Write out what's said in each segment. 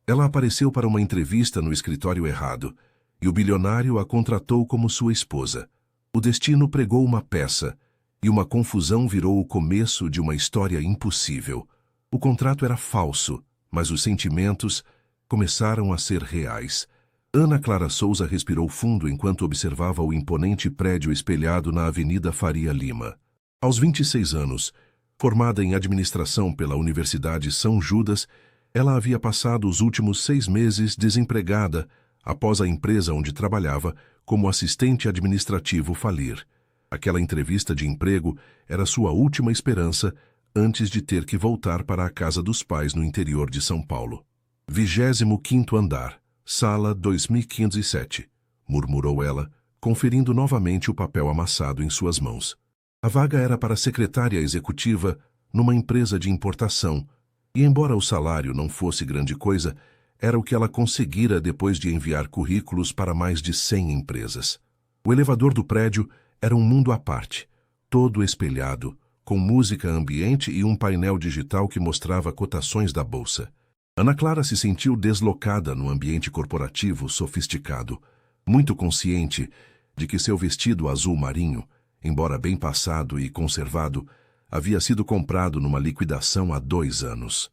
Ela apareceu para uma entrevista no escritório errado, e o bilionário a contratou como sua esposa. O destino pregou uma peça, e uma confusão virou o começo de uma história impossível. O contrato era falso, mas os sentimentos começaram a ser reais. Ana Clara Souza respirou fundo enquanto observava o imponente prédio espelhado na Avenida Faria Lima. Aos 26 anos, formada em administração pela Universidade São Judas, ela havia passado os últimos 6 meses desempregada após a empresa onde trabalhava como assistente administrativo falir. Aquela entrevista de emprego era sua última esperança antes de ter que voltar para a casa dos pais no interior de São Paulo. 25º andar, sala 2507, murmurou ela, conferindo novamente o papel amassado em suas mãos. A vaga era para secretária executiva numa empresa de importação, e embora o salário não fosse grande coisa, era o que ela conseguira depois de enviar currículos para mais de 100 empresas. O elevador do prédio era um mundo à parte, todo espelhado, com música ambiente e um painel digital que mostrava cotações da bolsa. Ana Clara se sentiu deslocada no ambiente corporativo sofisticado, muito consciente de que seu vestido azul marinho, embora bem passado e conservado, havia sido comprado numa liquidação há 2 anos.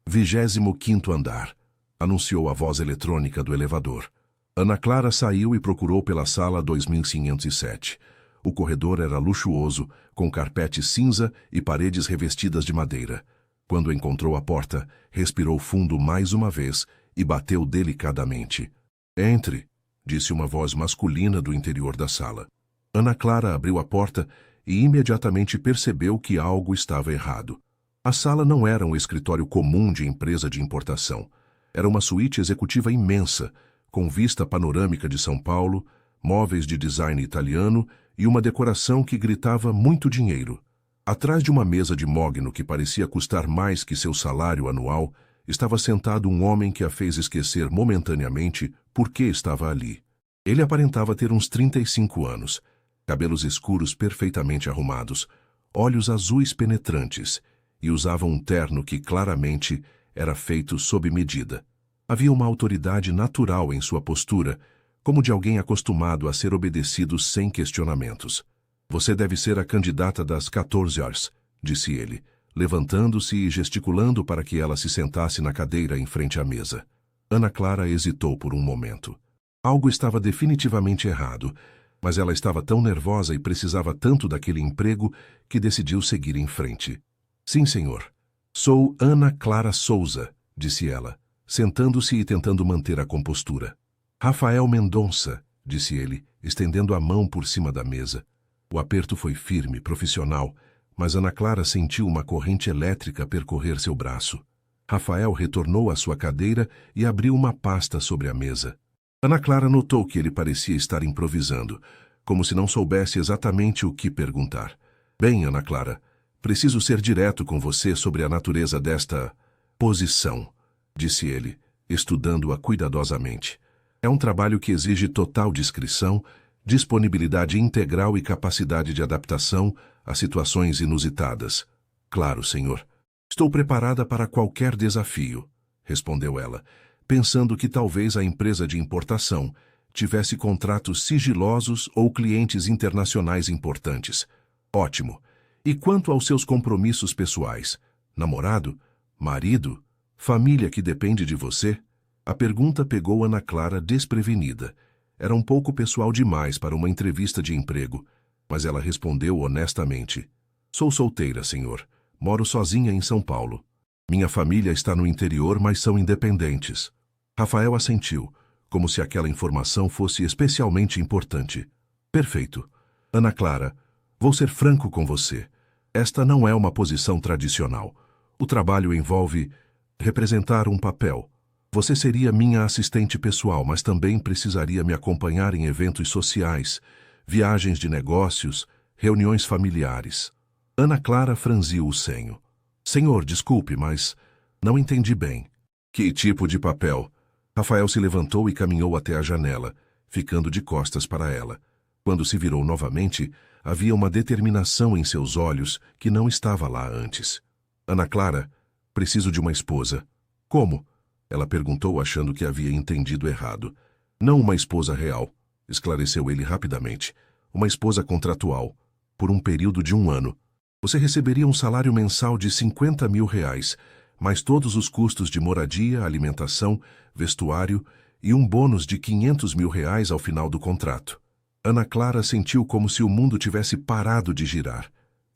25º andar, anunciou a voz eletrônica do elevador. Ana Clara saiu e procurou pela sala 2507. O corredor era luxuoso, com carpete cinza e paredes revestidas de madeira. Quando encontrou a porta, respirou fundo mais uma vez e bateu delicadamente. «Entre», disse uma voz masculina do interior da sala. Ana Clara abriu a porta e imediatamente percebeu que algo estava errado. A sala não era um escritório comum de empresa de importação. Era uma suíte executiva imensa, com vista panorâmica de São Paulo, móveis de design italiano e uma decoração que gritava muito dinheiro. Atrás de uma mesa de mogno que parecia custar mais que seu salário anual, estava sentado um homem que a fez esquecer momentaneamente por que estava ali. Ele aparentava ter uns 35 anos, cabelos escuros perfeitamente arrumados, olhos azuis penetrantes, e usava um terno que claramente era feito sob medida. Havia uma autoridade natural em sua postura, como de alguém acostumado a ser obedecido sem questionamentos. «Você deve ser a candidata das 14 horas», disse ele, levantando-se e gesticulando para que ela se sentasse na cadeira em frente à mesa. Ana Clara hesitou por um momento. Algo estava definitivamente errado, mas ela estava tão nervosa e precisava tanto daquele emprego que decidiu seguir em frente. «Sim, senhor. Sou Ana Clara Souza», disse ela, sentando-se e tentando manter a compostura. «Rafael Mendonça», disse ele, estendendo a mão por cima da mesa. O aperto foi firme, profissional, mas Ana Clara sentiu uma corrente elétrica percorrer seu braço. Rafael retornou à sua cadeira e abriu uma pasta sobre a mesa. Ana Clara notou que ele parecia estar improvisando, como se não soubesse exatamente o que perguntar. «Bem, Ana Clara, preciso ser direto com você sobre a natureza desta posição», disse ele, estudando-a cuidadosamente. «É um trabalho que exige total discrição, disponibilidade integral e capacidade de adaptação a situações inusitadas». «Claro, senhor. Estou preparada para qualquer desafio», respondeu ela, pensando que talvez a empresa de importação tivesse contratos sigilosos ou clientes internacionais importantes. «Ótimo. E quanto aos seus compromissos pessoais? Namorado? Marido? Família que depende de você?» A pergunta pegou Ana Clara desprevenida. Era um pouco pessoal demais para uma entrevista de emprego, mas ela respondeu honestamente. «Sou solteira, senhor. Moro sozinha em São Paulo. Minha família está no interior, mas são independentes». Rafael assentiu, como se aquela informação fosse especialmente importante. «Perfeito. Ana Clara, vou ser franco com você. Esta não é uma posição tradicional. O trabalho envolve representar um papel. Você seria minha assistente pessoal, mas também precisaria me acompanhar em eventos sociais, viagens de negócios, reuniões familiares». Ana Clara franziu o senho. «Senhor, desculpe, mas não entendi bem». «Que tipo de papel?» Rafael se levantou e caminhou até a janela, ficando de costas para ela. Quando se virou novamente, havia uma determinação em seus olhos que não estava lá antes. «Ana Clara, preciso de uma esposa». «Como?» Ela perguntou, achando que havia entendido errado. Não uma esposa real, esclareceu ele rapidamente. Uma esposa contratual, por um período de 1 ano. Você receberia um salário mensal de R$ 50.000, mais todos os custos de moradia, alimentação, vestuário e um bônus de R$ 500.000 ao final do contrato. Ana Clara sentiu como se o mundo tivesse parado de girar.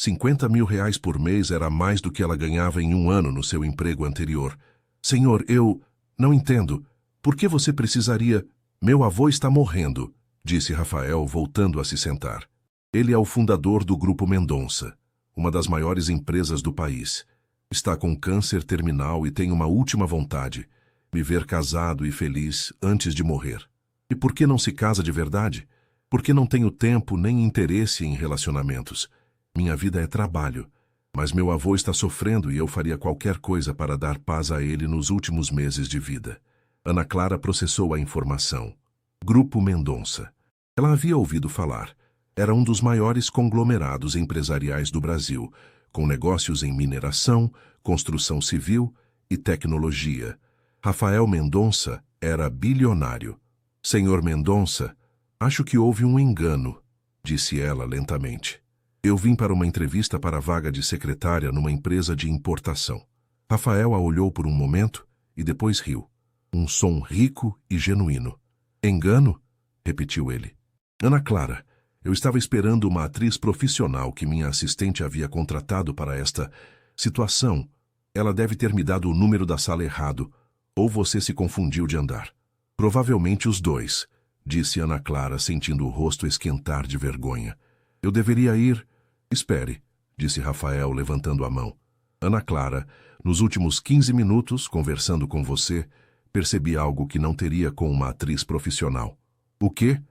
R$ 50.000 por mês era mais do que ela ganhava em 1 ano no seu emprego anterior. Senhor, eu não entendo. Por que você precisaria... Meu avô está morrendo, disse Rafael, voltando a se sentar. Ele é o fundador do Grupo Mendonça, uma das maiores empresas do país. Está com câncer terminal e tem uma última vontade: me ver casado e feliz antes de morrer. E por que não se casa de verdade? Porque não tenho tempo nem interesse em relacionamentos. Minha vida é trabalho. Mas meu avô está sofrendo e eu faria qualquer coisa para dar paz a ele nos últimos meses de vida. Ana Clara processou a informação. Grupo Mendonça. Ela havia ouvido falar. Era um dos maiores conglomerados empresariais do Brasil, com negócios em mineração, construção civil e tecnologia. Rafael Mendonça era bilionário. Senhor Mendonça, acho que houve um engano, disse ela lentamente. Eu vim para uma entrevista para a vaga de secretária numa empresa de importação. Rafael a olhou por um momento e depois riu. Um som rico e genuíno. Engano? Repetiu ele. Ana Clara, eu estava esperando uma atriz profissional que minha assistente havia contratado para esta situação. Ela deve ter me dado o número da sala errado, ou você se confundiu de andar. Provavelmente os dois, disse Ana Clara, sentindo o rosto esquentar de vergonha. Eu deveria ir... Espere, disse Rafael, levantando a mão. Ana Clara, nos últimos 15 minutos, conversando com você, percebi algo que não teria com uma atriz profissional. O quê?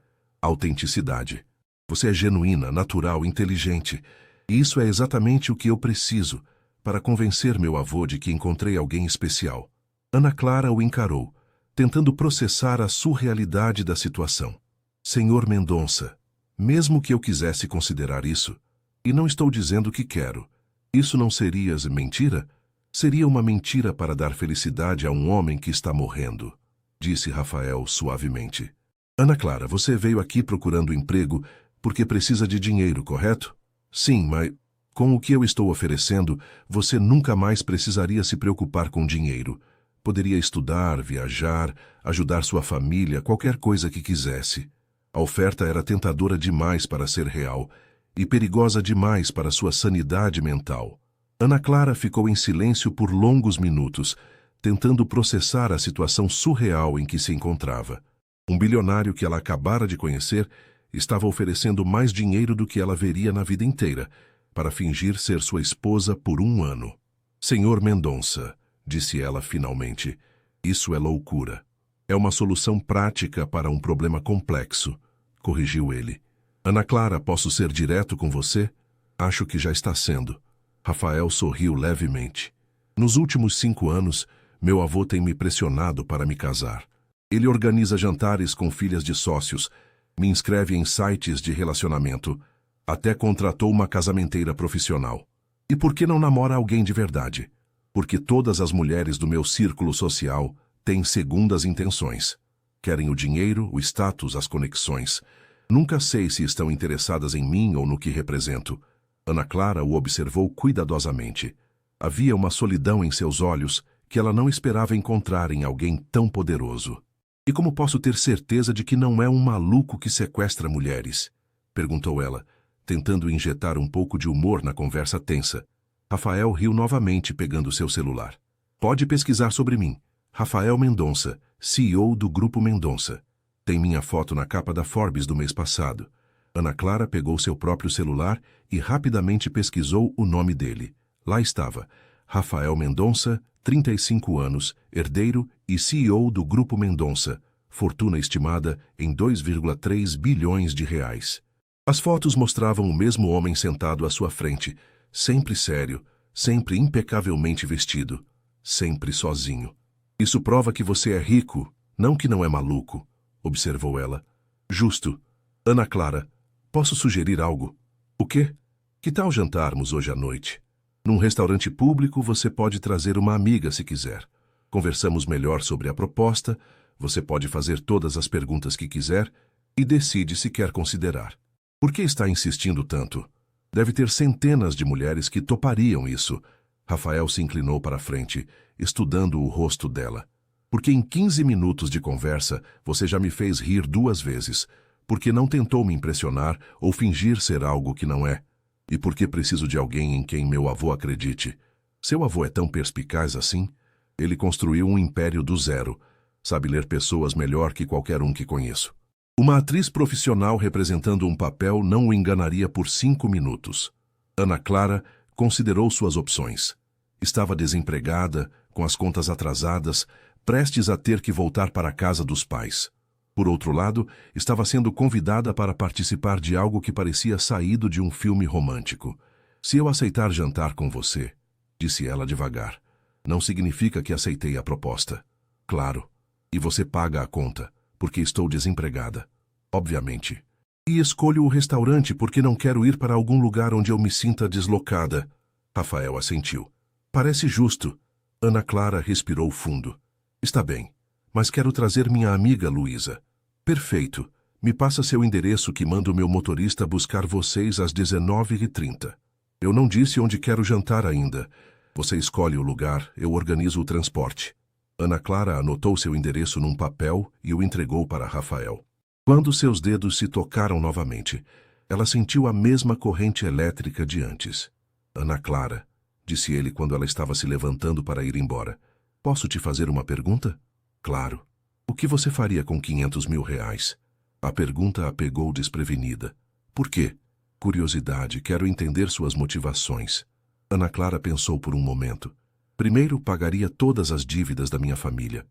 Autenticidade. Você é genuína, natural, inteligente. E isso é exatamente o que eu preciso para convencer meu avô de que encontrei alguém especial. Ana Clara o encarou, tentando processar a surrealidade da situação. Senhor Mendonça, mesmo que eu quisesse considerar isso, e não estou dizendo que quero, isso não seria mentira? Seria uma mentira para dar felicidade a um homem que está morrendo, disse Rafael suavemente. Ana Clara, você veio aqui procurando emprego porque precisa de dinheiro, correto? Sim, mas com o que eu estou oferecendo, você nunca mais precisaria se preocupar com dinheiro. Poderia estudar, viajar, ajudar sua família, qualquer coisa que quisesse. A oferta era tentadora demais para ser real e perigosa demais para sua sanidade mental. Ana Clara ficou em silêncio por longos minutos, tentando processar a situação surreal em que se encontrava. Um bilionário que ela acabara de conhecer estava oferecendo mais dinheiro do que ela veria na vida inteira, para fingir ser sua esposa por 1 ano. Senhor Mendonça, disse ela finalmente, isso é loucura. É uma solução prática para um problema complexo, corrigiu ele. Ana Clara, posso ser direto com você? Acho que já está sendo. Rafael sorriu levemente. Nos últimos 5 anos, meu avô tem me pressionado para me casar. Ele organiza jantares com filhas de sócios, me inscreve em sites de relacionamento, até contratou uma casamenteira profissional. E por que não namora alguém de verdade? Porque todas as mulheres do meu círculo social têm segundas intenções. Querem o dinheiro, o status, as conexões. Nunca sei se estão interessadas em mim ou no que represento. Ana Clara o observou cuidadosamente. Havia uma solidão em seus olhos que ela não esperava encontrar em alguém tão poderoso. E como posso ter certeza de que não é um maluco que sequestra mulheres? Perguntou ela, tentando injetar um pouco de humor na conversa tensa. Rafael riu novamente, pegando seu celular. Pode pesquisar sobre mim. Rafael Mendonça, CEO do Grupo Mendonça. Tem minha foto na capa da Forbes do mês passado. Ana Clara pegou seu próprio celular e rapidamente pesquisou o nome dele. Lá estava, Rafael Mendonça, 35 anos, herdeiro e CEO do Grupo Mendonça, fortuna estimada em 2,3 bilhões de reais. As fotos mostravam o mesmo homem sentado à sua frente, sempre sério, sempre impecavelmente vestido, sempre sozinho. Isso prova que você é rico, não que não é maluco, observou ela. Justo. Ana Clara, posso sugerir algo? O quê? Que tal jantarmos hoje à noite? Num restaurante público você pode trazer uma amiga se quiser. Conversamos melhor sobre a proposta, você pode fazer todas as perguntas que quiser e decide se quer considerar. Por que está insistindo tanto? Deve ter centenas de mulheres que topariam isso. Rafael se inclinou para a frente, estudando o rosto dela. Porque em 15 minutos de conversa você já me fez rir 2 vezes. Porque não tentou me impressionar ou fingir ser algo que não é. E porque preciso de alguém em quem meu avô acredite. Seu avô é tão perspicaz assim? Ele construiu um império do zero. Sabe ler pessoas melhor que qualquer um que conheço. Uma atriz profissional representando um papel não o enganaria por 5 minutos. Ana Clara considerou suas opções. Estava desempregada, com as contas atrasadas, prestes a ter que voltar para a casa dos pais. Por outro lado, estava sendo convidada para participar de algo que parecia saído de um filme romântico. Se eu aceitar jantar com você, disse ela devagar, não significa que aceitei a proposta. Claro. E você paga a conta, porque estou desempregada. Obviamente. E escolho o restaurante porque não quero ir para algum lugar onde eu me sinta deslocada. Rafael assentiu. Parece justo. Ana Clara respirou fundo. Está bem, mas quero trazer minha amiga Luísa. Perfeito. Me passa seu endereço que mando meu motorista buscar vocês às 19h30. Eu não disse onde quero jantar ainda. Você escolhe o lugar, eu organizo o transporte. Ana Clara anotou seu endereço num papel e o entregou para Rafael. Quando seus dedos se tocaram novamente, ela sentiu a mesma corrente elétrica de antes. Ana Clara, disse ele quando ela estava se levantando para ir embora. Posso te fazer uma pergunta? Claro. O que você faria com 500 mil reais? A pergunta a pegou desprevenida. Por quê? Curiosidade, quero entender suas motivações. Ana Clara pensou por um momento. Primeiro, pagaria todas as dívidas da minha família.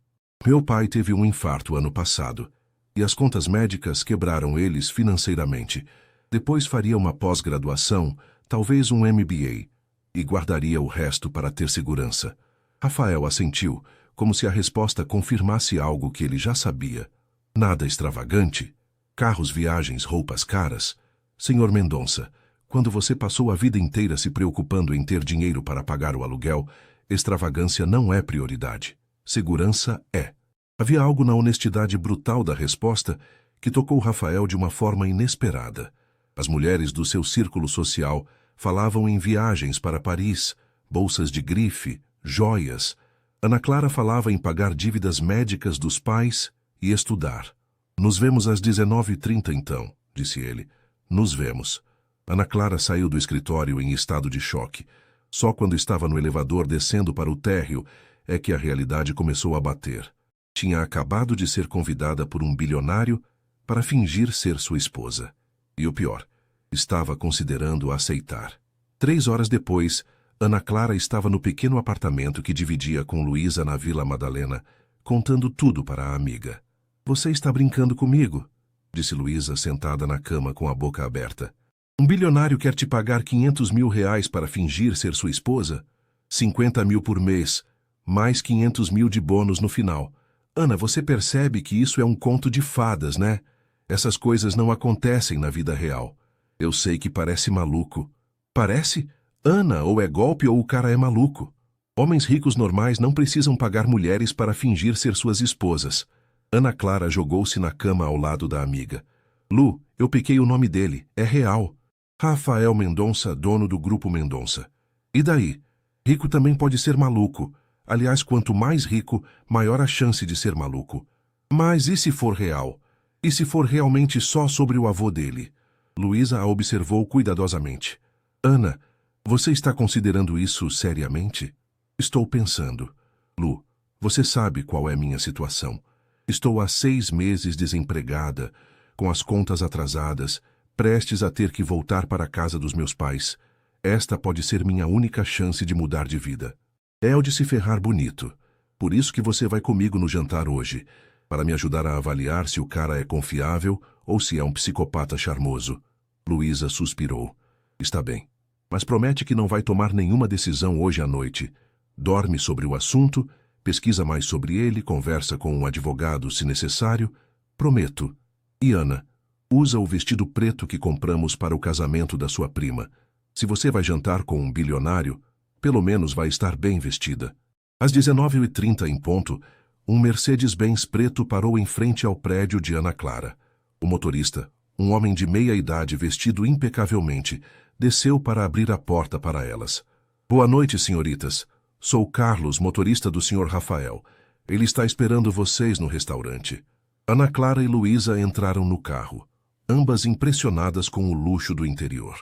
Meu pai teve um infarto ano passado, e as contas médicas quebraram eles financeiramente. Depois faria uma pós-graduação, talvez um MBA, e guardaria o resto para ter segurança. Rafael assentiu, como se a resposta confirmasse algo que ele já sabia. Nada extravagante. Carros, viagens, roupas caras. Senhor Mendonça, quando você passou a vida inteira se preocupando em ter dinheiro para pagar o aluguel, extravagância não é prioridade. Segurança é. Havia algo na honestidade brutal da resposta que tocou Rafael de uma forma inesperada. As mulheres do seu círculo social falavam em viagens para Paris, bolsas de grife, joias. Ana Clara falava em pagar dívidas médicas dos pais e estudar. Nos vemos às 19h30 então, disse ele. Nos vemos. Ana Clara saiu do escritório em estado de choque. Só quando estava no elevador descendo para o térreo é que a realidade começou a bater. Tinha acabado de ser convidada por um bilionário para fingir ser sua esposa. E o pior, estava considerando aceitar. 3 horas depois, Ana Clara estava no pequeno apartamento que dividia com Luísa na Vila Madalena, contando tudo para a amiga. Você está brincando comigo? Disse Luísa sentada na cama com a boca aberta. Um bilionário quer te pagar 500 mil reais para fingir ser sua esposa? 50 mil por mês, mais 500 mil de bônus no final. Ana, você percebe que isso é um conto de fadas, né? Essas coisas não acontecem na vida real. Eu sei que parece maluco. Parece? Ana, ou é golpe ou o cara é maluco. Homens ricos normais não precisam pagar mulheres para fingir ser suas esposas. Ana Clara jogou-se na cama ao lado da amiga. Lu, eu pequei o nome dele. É real. Rafael Mendonça, dono do Grupo Mendonça. E daí? Rico também pode ser maluco. Aliás, quanto mais rico, maior a chance de ser maluco. Mas e se for real? E se for realmente só sobre o avô dele? Luísa a observou cuidadosamente. Ana, você está considerando isso seriamente? Estou pensando. Lu, você sabe qual é minha situação. Estou há 6 meses desempregada, com as contas atrasadas, prestes a ter que voltar para a casa dos meus pais. Esta pode ser minha única chance de mudar de vida. É o de se ferrar bonito. Por isso que você vai comigo no jantar hoje, para me ajudar a avaliar se o cara é confiável ou se é um psicopata charmoso. Luísa suspirou. Está bem, mas promete que não vai tomar nenhuma decisão hoje à noite. Dorme sobre o assunto, pesquisa mais sobre ele, conversa com um advogado se necessário. Prometo. E Ana, usa o vestido preto que compramos para o casamento da sua prima. Se você vai jantar com um bilionário, pelo menos vai estar bem vestida. Às 19h30 em ponto, um Mercedes-Benz preto parou em frente ao prédio de Ana Clara. O motorista, um homem de meia idade vestido impecavelmente, desceu para abrir a porta para elas. Boa noite, senhoritas. Sou Carlos, motorista do Sr. Rafael. Ele está esperando vocês no restaurante. Ana Clara e Luísa entraram no carro, ambas impressionadas com o luxo do interior.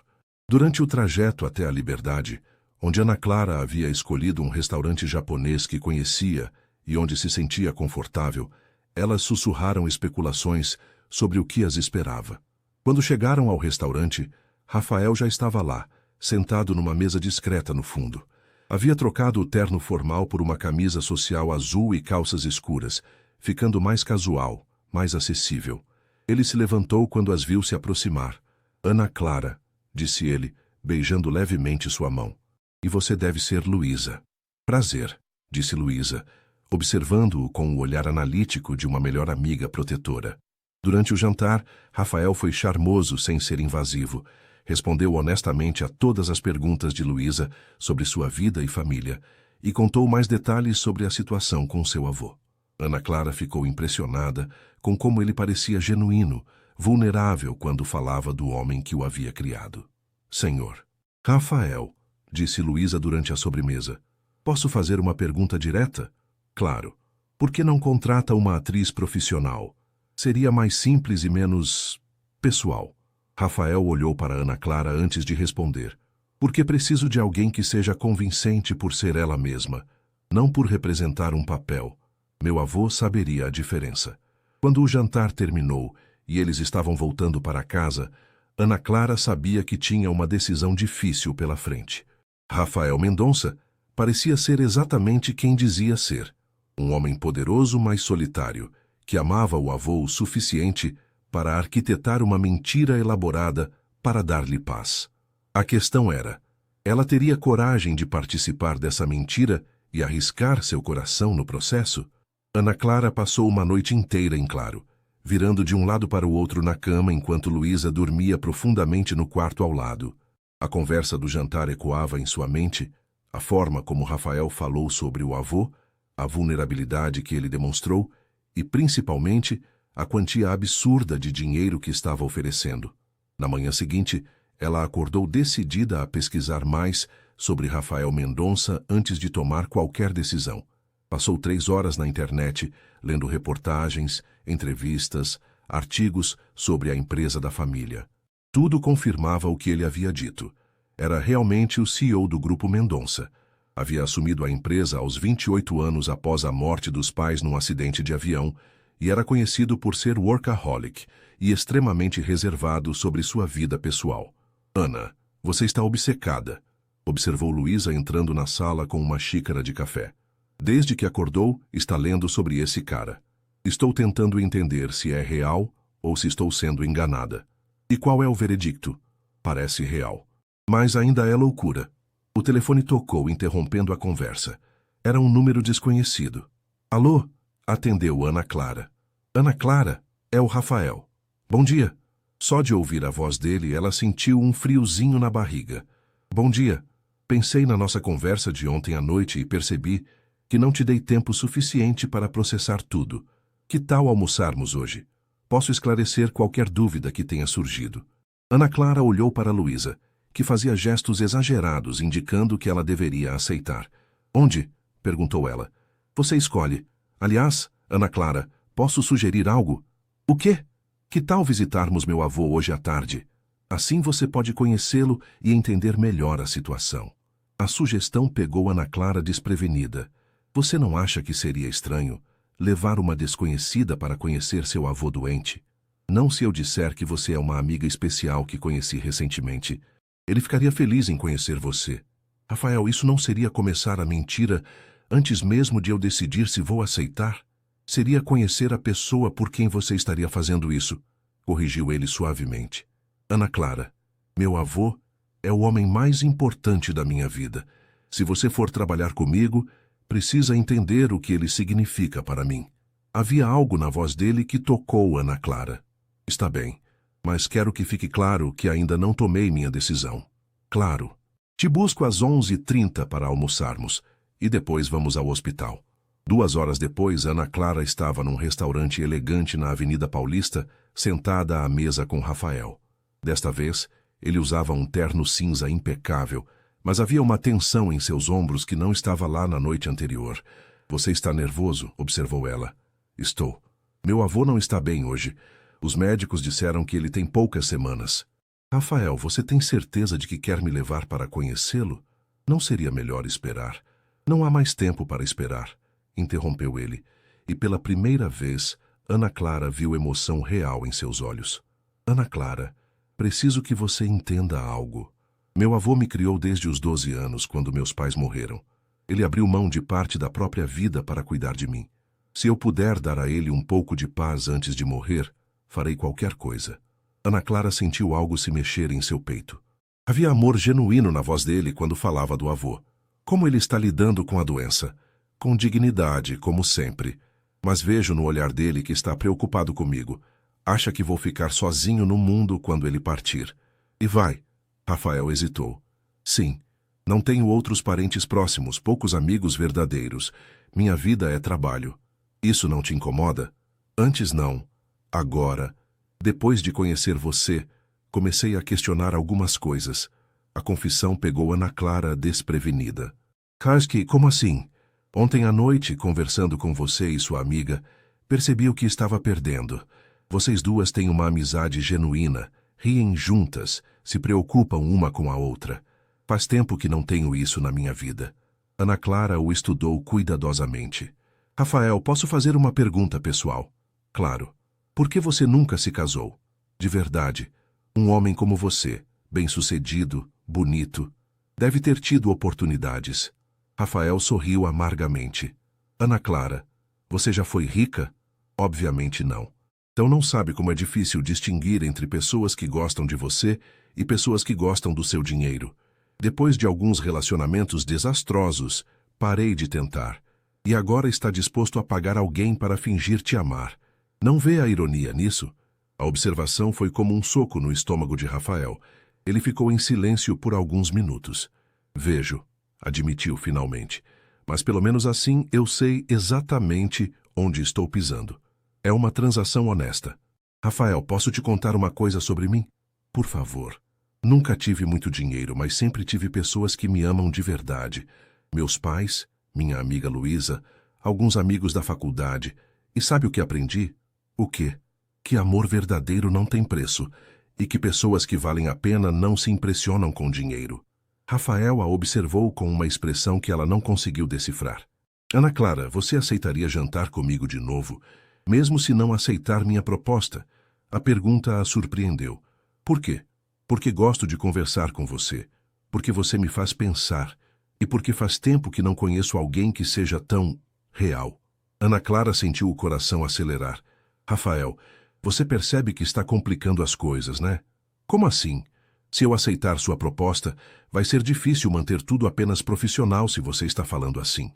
Durante o trajeto até a Liberdade, onde Ana Clara havia escolhido um restaurante japonês que conhecia e onde se sentia confortável, elas sussurraram especulações sobre o que as esperava. Quando chegaram ao restaurante, Rafael já estava lá, sentado numa mesa discreta no fundo. Havia trocado o terno formal por uma camisa social azul e calças escuras, ficando mais casual, mais acessível. Ele se levantou quando as viu se aproximar. Ana Clara, disse ele, beijando levemente sua mão. E você deve ser Luísa. Prazer, disse Luísa, observando-o com o olhar analítico de uma melhor amiga protetora. Durante o jantar, Rafael foi charmoso sem ser invasivo. Respondeu honestamente a todas as perguntas de Luísa sobre sua vida e família e contou mais detalhes sobre a situação com seu avô. Ana Clara ficou impressionada com como ele parecia genuíno, vulnerável quando falava do homem que o havia criado. Senhor Rafael, disse Luísa durante a sobremesa, posso fazer uma pergunta direta? Claro. Por que não contrata uma atriz profissional? Seria mais simples e menos pessoal. Rafael olhou para Ana Clara antes de responder. Porque preciso de alguém que seja convincente por ser ela mesma, não por representar um papel. Meu avô saberia a diferença. Quando o jantar terminou e eles estavam voltando para casa, Ana Clara sabia que tinha uma decisão difícil pela frente. Rafael Mendonça parecia ser exatamente quem dizia ser. Um homem poderoso, mas solitário, que amava o avô o suficiente para arquitetar uma mentira elaborada para dar-lhe paz. A questão era, ela teria coragem de participar dessa mentira e arriscar seu coração no processo? Ana Clara passou uma noite inteira em claro, virando de um lado para o outro na cama enquanto Luísa dormia profundamente no quarto ao lado. A conversa do jantar ecoava em sua mente, a forma como Rafael falou sobre o avô, a vulnerabilidade que ele demonstrou e, principalmente, a quantia absurda de dinheiro que estava oferecendo. Na manhã seguinte, ela acordou decidida a pesquisar mais sobre Rafael Mendonça antes de tomar qualquer decisão. Passou 3 horas na internet, lendo reportagens, entrevistas, artigos sobre a empresa da família. Tudo confirmava o que ele havia dito. Era realmente o CEO do Grupo Mendonça. Havia assumido a empresa aos 28 anos após a morte dos pais num acidente de avião e era conhecido por ser workaholic e extremamente reservado sobre sua vida pessoal. Ana, você está obcecada, observou Luísa entrando na sala com uma xícara de café. Desde que acordou, está lendo sobre esse cara. Estou tentando entender se é real ou se estou sendo enganada. E qual é o veredicto? Parece real. Mas ainda é loucura. O telefone tocou, interrompendo a conversa. Era um número desconhecido. Alô? Atendeu Ana Clara. Ana Clara, é o Rafael. Bom dia. Só de ouvir a voz dele, ela sentiu um friozinho na barriga. Bom dia. Pensei na nossa conversa de ontem à noite e percebi que não te dei tempo suficiente para processar tudo. Que tal almoçarmos hoje? Posso esclarecer qualquer dúvida que tenha surgido. Ana Clara olhou para Luísa, que fazia gestos exagerados indicando que ela deveria aceitar. Onde? Perguntou ela. Você escolhe. Aliás, Ana Clara, posso sugerir algo? O quê? Que tal visitarmos meu avô hoje à tarde? Assim você pode conhecê-lo e entender melhor a situação. A sugestão pegou Ana Clara desprevenida. Você não acha que seria estranho levar uma desconhecida para conhecer seu avô doente? Não se eu disser que você é uma amiga especial que conheci recentemente. Ele ficaria feliz em conhecer você. Rafael, isso não seria começar a mentira antes mesmo de eu decidir se vou aceitar? Seria conhecer a pessoa por quem você estaria fazendo isso, corrigiu ele suavemente. Ana Clara, meu avô é o homem mais importante da minha vida. Se você for trabalhar comigo, precisa entender o que ele significa para mim. Havia algo na voz dele que tocou Ana Clara. Está bem, mas quero que fique claro que ainda não tomei minha decisão. Claro. Te busco às 11h30 para almoçarmos. E depois vamos ao hospital. 2 horas depois, Ana Clara estava num restaurante elegante na Avenida Paulista, sentada à mesa com Rafael. Desta vez, ele usava um terno cinza impecável, mas havia uma tensão em seus ombros que não estava lá na noite anterior. Você está nervoso? Observou ela. Estou. Meu avô não está bem hoje. Os médicos disseram que ele tem poucas semanas. Rafael, você tem certeza de que quer me levar para conhecê-lo? Não seria melhor esperar? Não há mais tempo para esperar, interrompeu ele, e pela primeira vez, Ana Clara viu emoção real em seus olhos. Ana Clara, preciso que você entenda algo. Meu avô me criou desde os 12 anos, quando meus pais morreram. Ele abriu mão de parte da própria vida para cuidar de mim. Se eu puder dar a ele um pouco de paz antes de morrer, farei qualquer coisa. Ana Clara sentiu algo se mexer em seu peito. Havia amor genuíno na voz dele quando falava do avô. Como ele está lidando com a doença? Com dignidade, como sempre. Mas vejo no olhar dele que está preocupado comigo. Acha que vou ficar sozinho no mundo quando ele partir. E vai. Rafael hesitou. Sim. Não tenho outros parentes próximos, poucos amigos verdadeiros. Minha vida é trabalho. Isso não te incomoda? Antes não. Agora, depois de conhecer você, comecei a questionar algumas coisas. A confissão pegou Ana Clara desprevenida. Karski, como assim? Ontem à noite, conversando com você e sua amiga, percebi o que estava perdendo. Vocês duas têm uma amizade genuína, riem juntas, se preocupam uma com a outra. Faz tempo que não tenho isso na minha vida. Ana Clara o estudou cuidadosamente. Rafael, posso fazer uma pergunta pessoal? Claro. Por que você nunca se casou? De verdade, um homem como você, bem-sucedido, bonito, deve ter tido oportunidades. Rafael sorriu amargamente. Ana Clara, você já foi rica? Obviamente não. Então não sabe como é difícil distinguir entre pessoas que gostam de você e pessoas que gostam do seu dinheiro. Depois de alguns relacionamentos desastrosos, parei de tentar. E agora está disposto a pagar alguém para fingir te amar. Não vê a ironia nisso? A observação foi como um soco no estômago de Rafael. Ele ficou em silêncio por alguns minutos. Vejo, admitiu finalmente. Mas pelo menos assim eu sei exatamente onde estou pisando. É uma transação honesta. Rafael, posso te contar uma coisa sobre mim? Por favor. Nunca tive muito dinheiro, mas sempre tive pessoas que me amam de verdade. Meus pais, minha amiga Luísa, alguns amigos da faculdade. E sabe o que aprendi? O quê? Que amor verdadeiro não tem preço, e que pessoas que valem a pena não se impressionam com dinheiro. Rafael a observou com uma expressão que ela não conseguiu decifrar. Ana Clara, você aceitaria jantar comigo de novo, mesmo se não aceitar minha proposta? A pergunta a surpreendeu. Por quê? Porque gosto de conversar com você, porque você me faz pensar, e porque faz tempo que não conheço alguém que seja tão real. Ana Clara sentiu o coração acelerar. Rafael, você percebe que está complicando as coisas, né? Como assim? Se eu aceitar sua proposta, vai ser difícil manter tudo apenas profissional se você está falando assim.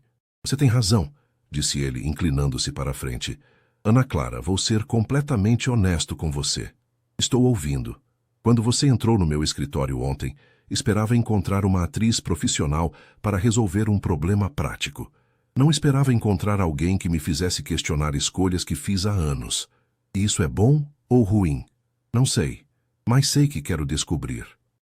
Você tem razão, disse ele, inclinando-se para a frente. Ana Clara, vou ser completamente honesto com você. Estou ouvindo. Quando você entrou no meu escritório ontem, esperava encontrar uma atriz profissional para resolver um problema prático. Não esperava encontrar alguém que me fizesse questionar escolhas que fiz há anos. Isso é bom ou ruim? Não sei, mas sei que quero descobrir.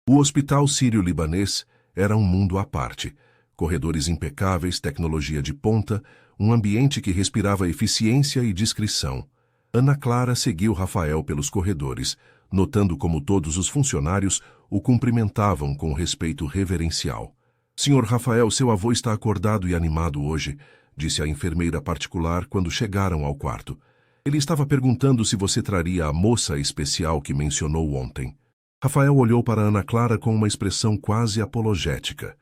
O Hospital Sírio-Libanês era um mundo à parte. Corredores impecáveis, tecnologia de ponta, um ambiente que respirava eficiência e discrição. Ana Clara seguiu Rafael pelos corredores, notando como todos os funcionários o cumprimentavam com respeito reverencial. Senhor Rafael, seu avô está acordado e animado hoje, disse a enfermeira particular quando chegaram ao quarto. Ele estava perguntando se você traria a moça especial que mencionou ontem. Rafael olhou para Ana Clara com uma expressão quase apologética.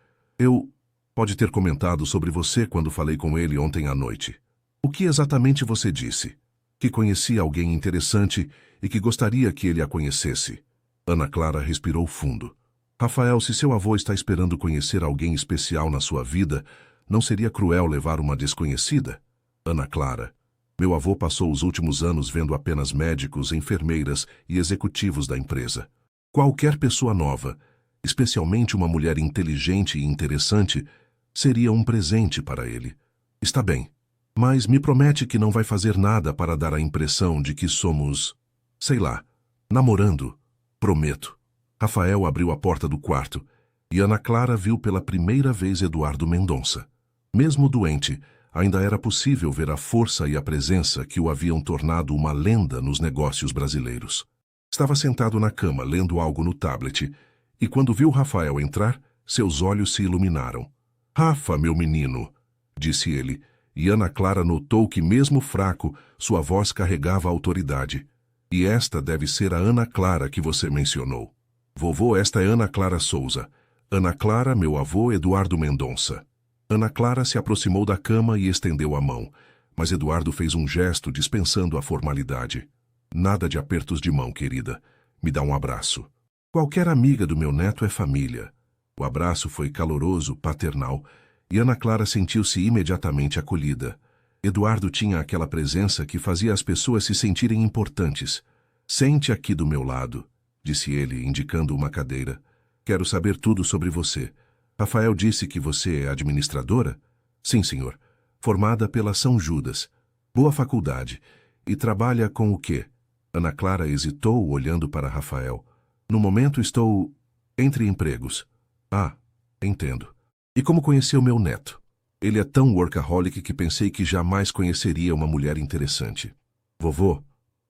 Pode ter comentado sobre você quando falei com ele ontem à noite. O que exatamente você disse? Que conhecia alguém interessante e que gostaria que ele a conhecesse. Ana Clara respirou fundo. Rafael, se seu avô está esperando conhecer alguém especial na sua vida, não seria cruel levar uma desconhecida? Ana Clara, meu avô passou os últimos anos vendo apenas médicos, enfermeiras e executivos da empresa. Qualquer pessoa nova, especialmente uma mulher inteligente e interessante, Seria um presente para ele. Está bem, mas me promete que não vai fazer nada para dar a impressão de que somos, sei lá, namorando. Prometo. Rafael abriu a porta do quarto e Ana Clara viu pela primeira vez Eduardo Mendonça. Mesmo doente, ainda era possível ver a força e a presença que o haviam tornado uma lenda nos negócios brasileiros. Estava sentado na cama, lendo algo no tablet, e quando viu Rafael entrar, seus olhos se iluminaram. "Rafa, meu menino", disse ele, e Ana Clara notou que, mesmo fraco, sua voz carregava autoridade. "E esta deve ser a Ana Clara que você mencionou." "Vovô, esta é Ana Clara Souza. Ana Clara, meu avô Eduardo Mendonça." Ana Clara se aproximou da cama e estendeu a mão, mas Eduardo fez um gesto dispensando a formalidade. "Nada de apertos de mão, querida. Me dá um abraço." Qualquer amiga do meu neto é família. O abraço foi caloroso, paternal, e Ana Clara sentiu-se imediatamente acolhida. Eduardo tinha aquela presença que fazia as pessoas se sentirem importantes. "Sente aqui do meu lado", disse ele, indicando uma cadeira. "Quero saber tudo sobre você. Rafael disse que você é administradora?" "Sim, senhor. Formada pela São Judas. Boa faculdade. E trabalha com o quê?" Ana Clara hesitou, olhando para Rafael. "No momento estou entre empregos." "Ah, entendo. E como conheceu meu neto?" "Ele é tão workaholic que pensei que jamais conheceria uma mulher interessante." "Vovô",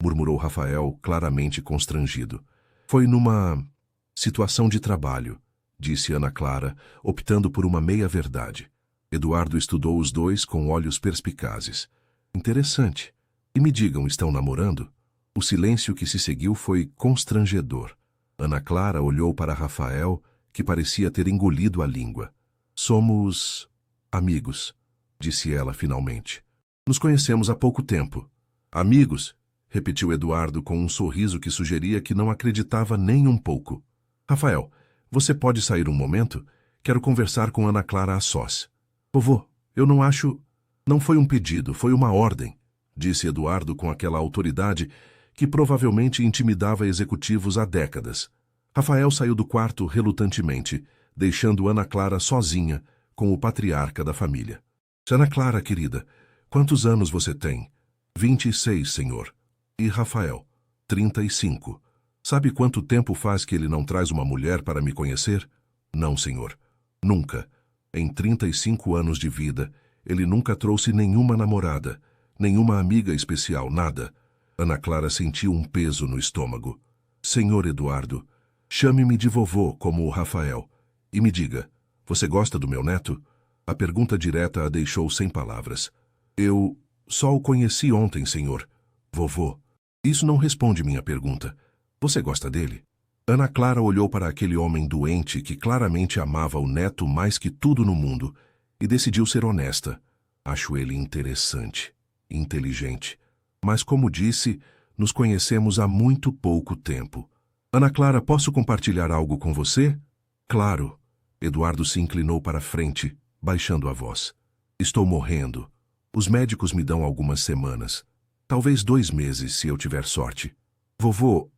murmurou Rafael, claramente constrangido. "Foi numa situação de trabalho", disse Ana Clara, optando por uma meia-verdade. Eduardo estudou os dois com olhos perspicazes. "Interessante. E me digam, estão namorando?" O silêncio que se seguiu foi constrangedor. Ana Clara olhou para Rafael, que parecia ter engolido a língua. "Somos amigos", disse ela finalmente. "Nos conhecemos há pouco tempo." "Amigos?", repetiu Eduardo com um sorriso que sugeria que não acreditava nem um pouco. "Rafael, você pode sair um momento? Quero conversar com Ana Clara a sós." "Vovô, eu não acho..." "Não foi um pedido, foi uma ordem", disse Eduardo com aquela autoridade que provavelmente intimidava executivos há décadas. Rafael saiu do quarto relutantemente, deixando Ana Clara sozinha com o patriarca da família. "Ana Clara, querida, quantos anos você tem?" 26, senhor." "E Rafael?" 35. "Sabe quanto tempo faz que ele não traz uma mulher para me conhecer?" "Não, senhor. Nunca. Em 35 anos de vida, ele nunca trouxe nenhuma namorada, nenhuma amiga especial, nada." Ana Clara sentiu um peso no estômago. "Senhor Eduardo, chame-me de vovô, como o Rafael. E me diga, você gosta do meu neto?" A pergunta direta a deixou sem palavras. "Eu só o conheci ontem, senhor." "Vovô, isso não responde minha pergunta. Você gosta dele?" Ana Clara olhou para aquele homem doente que claramente amava o neto mais que tudo no mundo e decidiu ser honesta. "Acho ele interessante, inteligente. Mas, como disse, nos conhecemos há muito pouco tempo." "Ana Clara, posso compartilhar algo com você?" "Claro." Eduardo se inclinou para a frente, baixando a voz. "Estou morrendo. Os médicos me dão algumas semanas. Talvez 2 meses, se eu tiver sorte. Vovô,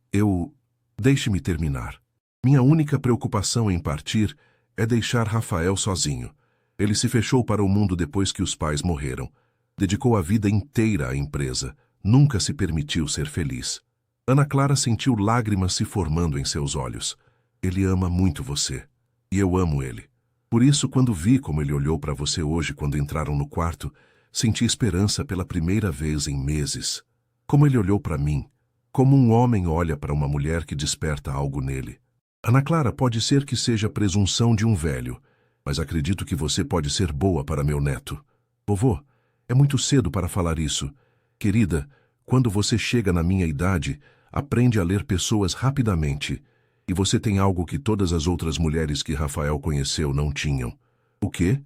Deixe-me terminar. Minha única preocupação em partir é deixar Rafael sozinho. Ele se fechou para o mundo depois que os pais morreram. Dedicou a vida inteira à empresa. Nunca se permitiu ser feliz." Ana Clara sentiu lágrimas se formando em seus olhos. "Ele ama muito você. E eu amo ele. Por isso, quando vi como ele olhou para você hoje quando entraram no quarto, senti esperança pela primeira vez em meses. Como ele olhou para mim, como um homem olha para uma mulher que desperta algo nele. Ana Clara, pode ser que seja presunção de um velho, mas acredito que você pode ser boa para meu neto." "Vovô, é muito cedo para falar isso. Querida, quando você chega na minha idade, aprende a ler pessoas rapidamente. E você tem algo que todas as outras mulheres que Rafael conheceu não tinham." "O quê?"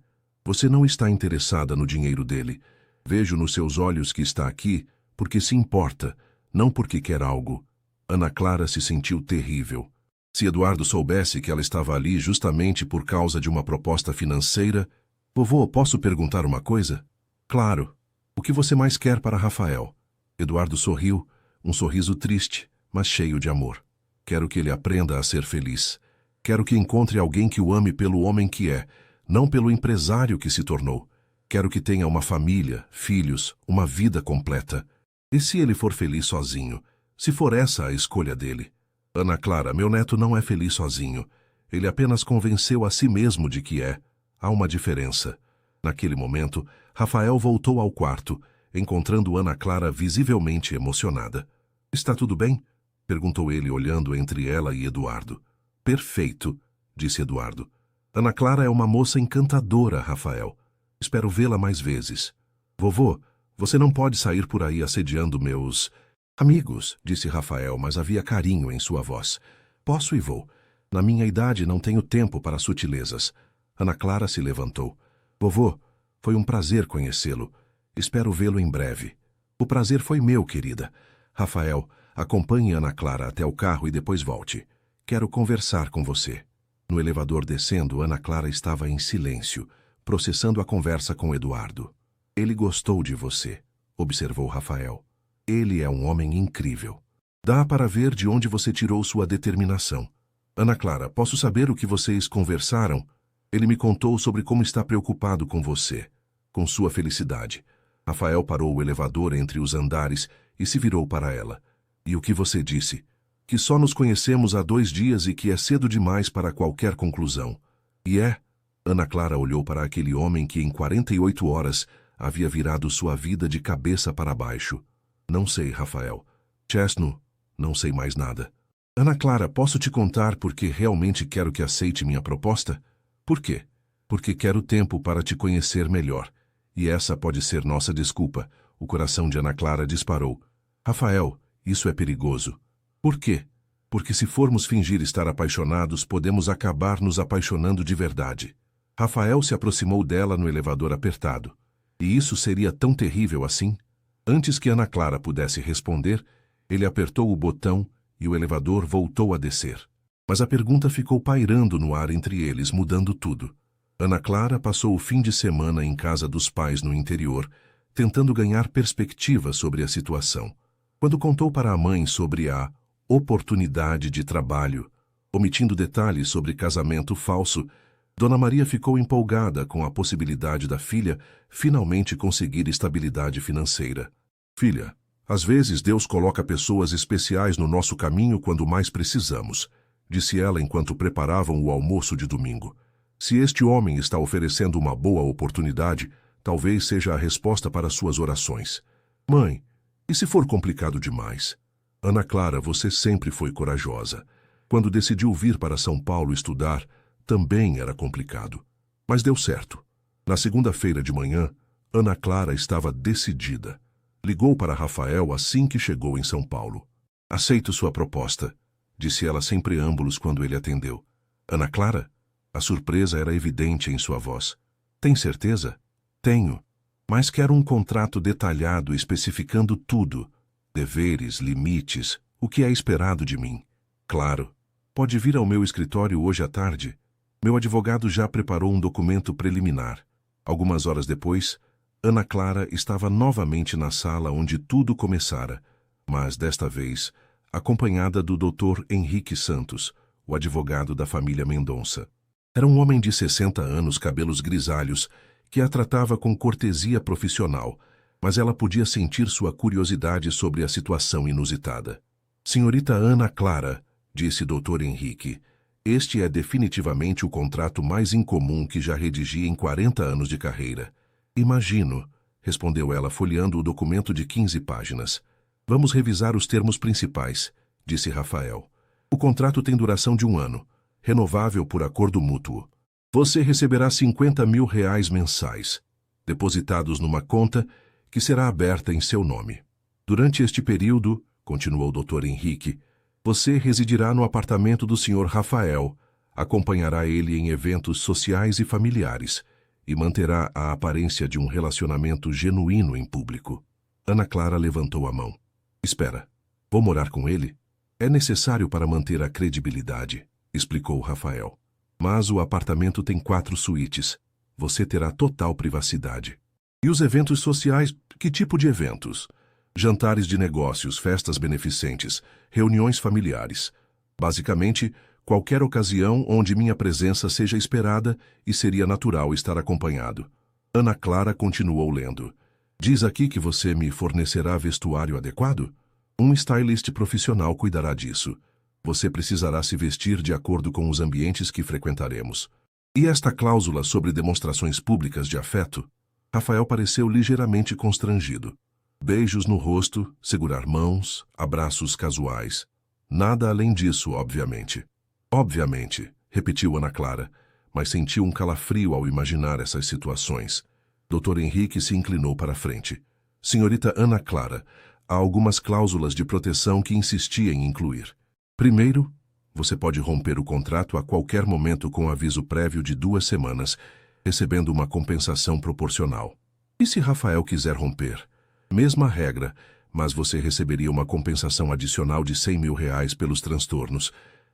"Você não está interessada no dinheiro dele. Vejo nos seus olhos que está aqui porque se importa, não porque quer algo." Ana Clara se sentiu terrível. Se Eduardo soubesse que ela estava ali justamente por causa de uma proposta financeira... "Vovô, posso perguntar uma coisa?" "Claro. O que você mais quer para Rafael?" Eduardo sorriu, um sorriso triste, mas cheio de amor. "Quero que ele aprenda a ser feliz. Quero que encontre alguém que o ame pelo homem que é, não pelo empresário que se tornou. Quero que tenha uma família, filhos, uma vida completa. E se ele for feliz sozinho? Se for essa a escolha dele? Ana Clara, meu neto não é feliz sozinho. Ele apenas convenceu a si mesmo de que é. Há uma diferença. Naquele momento, Rafael voltou ao quarto, encontrando Ana Clara visivelmente emocionada. Está tudo bem? Perguntou ele, olhando entre ela e Eduardo. Perfeito, disse Eduardo. Ana Clara é uma moça encantadora, Rafael. Espero vê-la mais vezes. Vovô, você não pode sair por aí assediando meus amigos, disse Rafael, mas havia carinho em sua voz. Posso e vou. Na minha idade não tenho tempo para sutilezas. Ana Clara se levantou. Vovô, foi um prazer conhecê-lo. Espero vê-lo em breve. O prazer foi meu, querida. Rafael, acompanhe Ana Clara até o carro e depois volte. Quero conversar com você. No elevador descendo, Ana Clara estava em silêncio, processando a conversa com Eduardo. Ele gostou de você, observou Rafael. Ele é um homem incrível. Dá para ver de onde você tirou sua determinação. Ana Clara, posso saber o que vocês conversaram? Ele me contou sobre como está preocupado com você, com sua felicidade. Rafael parou o elevador entre os andares e se virou para ela. E o que você disse? Que só nos conhecemos há 2 dias e que é cedo demais para qualquer conclusão. E é? Ana Clara olhou para aquele homem que em 48 horas havia virado sua vida de cabeça para baixo. Não sei, Rafael. Chesno, não sei mais nada. Ana Clara, posso te contar porque realmente quero que aceite minha proposta? Por quê? Porque quero tempo para te conhecer melhor. E essa pode ser nossa desculpa. O coração de Ana Clara disparou. Rafael, isso é perigoso. Por quê? Porque se formos fingir estar apaixonados, podemos acabar nos apaixonando de verdade. Rafael se aproximou dela no elevador apertado. E isso seria tão terrível assim? Antes que Ana Clara pudesse responder, ele apertou o botão e o elevador voltou a descer. Mas a pergunta ficou pairando no ar entre eles, mudando tudo. Ana Clara passou o fim de semana em casa dos pais no interior, tentando ganhar perspectiva sobre a situação. Quando contou para a mãe sobre a oportunidade de trabalho, omitindo detalhes sobre casamento falso, Dona Maria ficou empolgada com a possibilidade da filha finalmente conseguir estabilidade financeira. Filha, às vezes Deus coloca pessoas especiais no nosso caminho quando mais precisamos, disse ela enquanto preparavam o almoço de domingo. Se este homem está oferecendo uma boa oportunidade, talvez seja a resposta para suas orações. Mãe, e se for complicado demais? Ana Clara, você sempre foi corajosa. Quando decidiu vir para São Paulo estudar, também era complicado. Mas deu certo. Na segunda-feira de manhã, Ana Clara estava decidida. Ligou para Rafael assim que chegou em São Paulo. Aceito sua proposta, disse ela sem preâmbulos quando ele atendeu. Ana Clara? A surpresa era evidente em sua voz. Tem certeza? Tenho. Mas quero um contrato detalhado especificando tudo. Deveres, limites, o que é esperado de mim. Claro. Pode vir ao meu escritório hoje à tarde? Meu advogado já preparou um documento preliminar. Algumas horas depois, Ana Clara estava novamente na sala onde tudo começara, mas desta vez acompanhada do Dr. Henrique Santos, o advogado da família Mendonça. Era um homem de 60 anos, cabelos grisalhos, que a tratava com cortesia profissional, mas ela podia sentir sua curiosidade sobre a situação inusitada. Senhorita Ana Clara, disse Dr. Henrique, este é definitivamente o contrato mais incomum que já redigi em 40 anos de carreira. Imagino, respondeu ela folheando o documento de 15 páginas. Vamos revisar os termos principais, disse Rafael. O contrato tem duração de 1 ano, renovável por acordo mútuo. Você receberá 50 mil reais mensais, depositados numa conta que será aberta em seu nome. Durante este período, continuou o Dr. Henrique, você residirá no apartamento do Sr. Rafael, acompanhará ele em eventos sociais e familiares e manterá a aparência de um relacionamento genuíno em público. Ana Clara levantou a mão. Espera, vou morar com ele? É necessário para manter a credibilidade, explicou Rafael. Mas o apartamento tem 4 suítes. Você terá total privacidade. E os eventos sociais? Que tipo de eventos? Jantares de negócios, festas beneficentes, reuniões familiares. Basicamente, Qualquer ocasião onde minha presença seja esperada e seria natural estar acompanhado. Ana Clara continuou lendo. Diz aqui que você me fornecerá vestuário adequado? Um stylist profissional cuidará disso. Você precisará se vestir de acordo com os ambientes que frequentaremos. E esta cláusula sobre demonstrações públicas de afeto? Rafael pareceu ligeiramente constrangido. Beijos no rosto, segurar mãos, abraços casuais. Nada além disso, obviamente. Obviamente, repetiu Ana Clara, mas sentiu um calafrio ao imaginar essas situações. Dr. Henrique se inclinou para a frente. Senhorita Ana Clara, há algumas cláusulas de proteção que insistia em incluir. Primeiro, você pode romper o contrato a qualquer momento com aviso prévio de 2 semanas, recebendo uma compensação proporcional. E se Rafael quiser romper? Mesma regra, mas você receberia uma compensação adicional de R$100 mil pelos transtornos.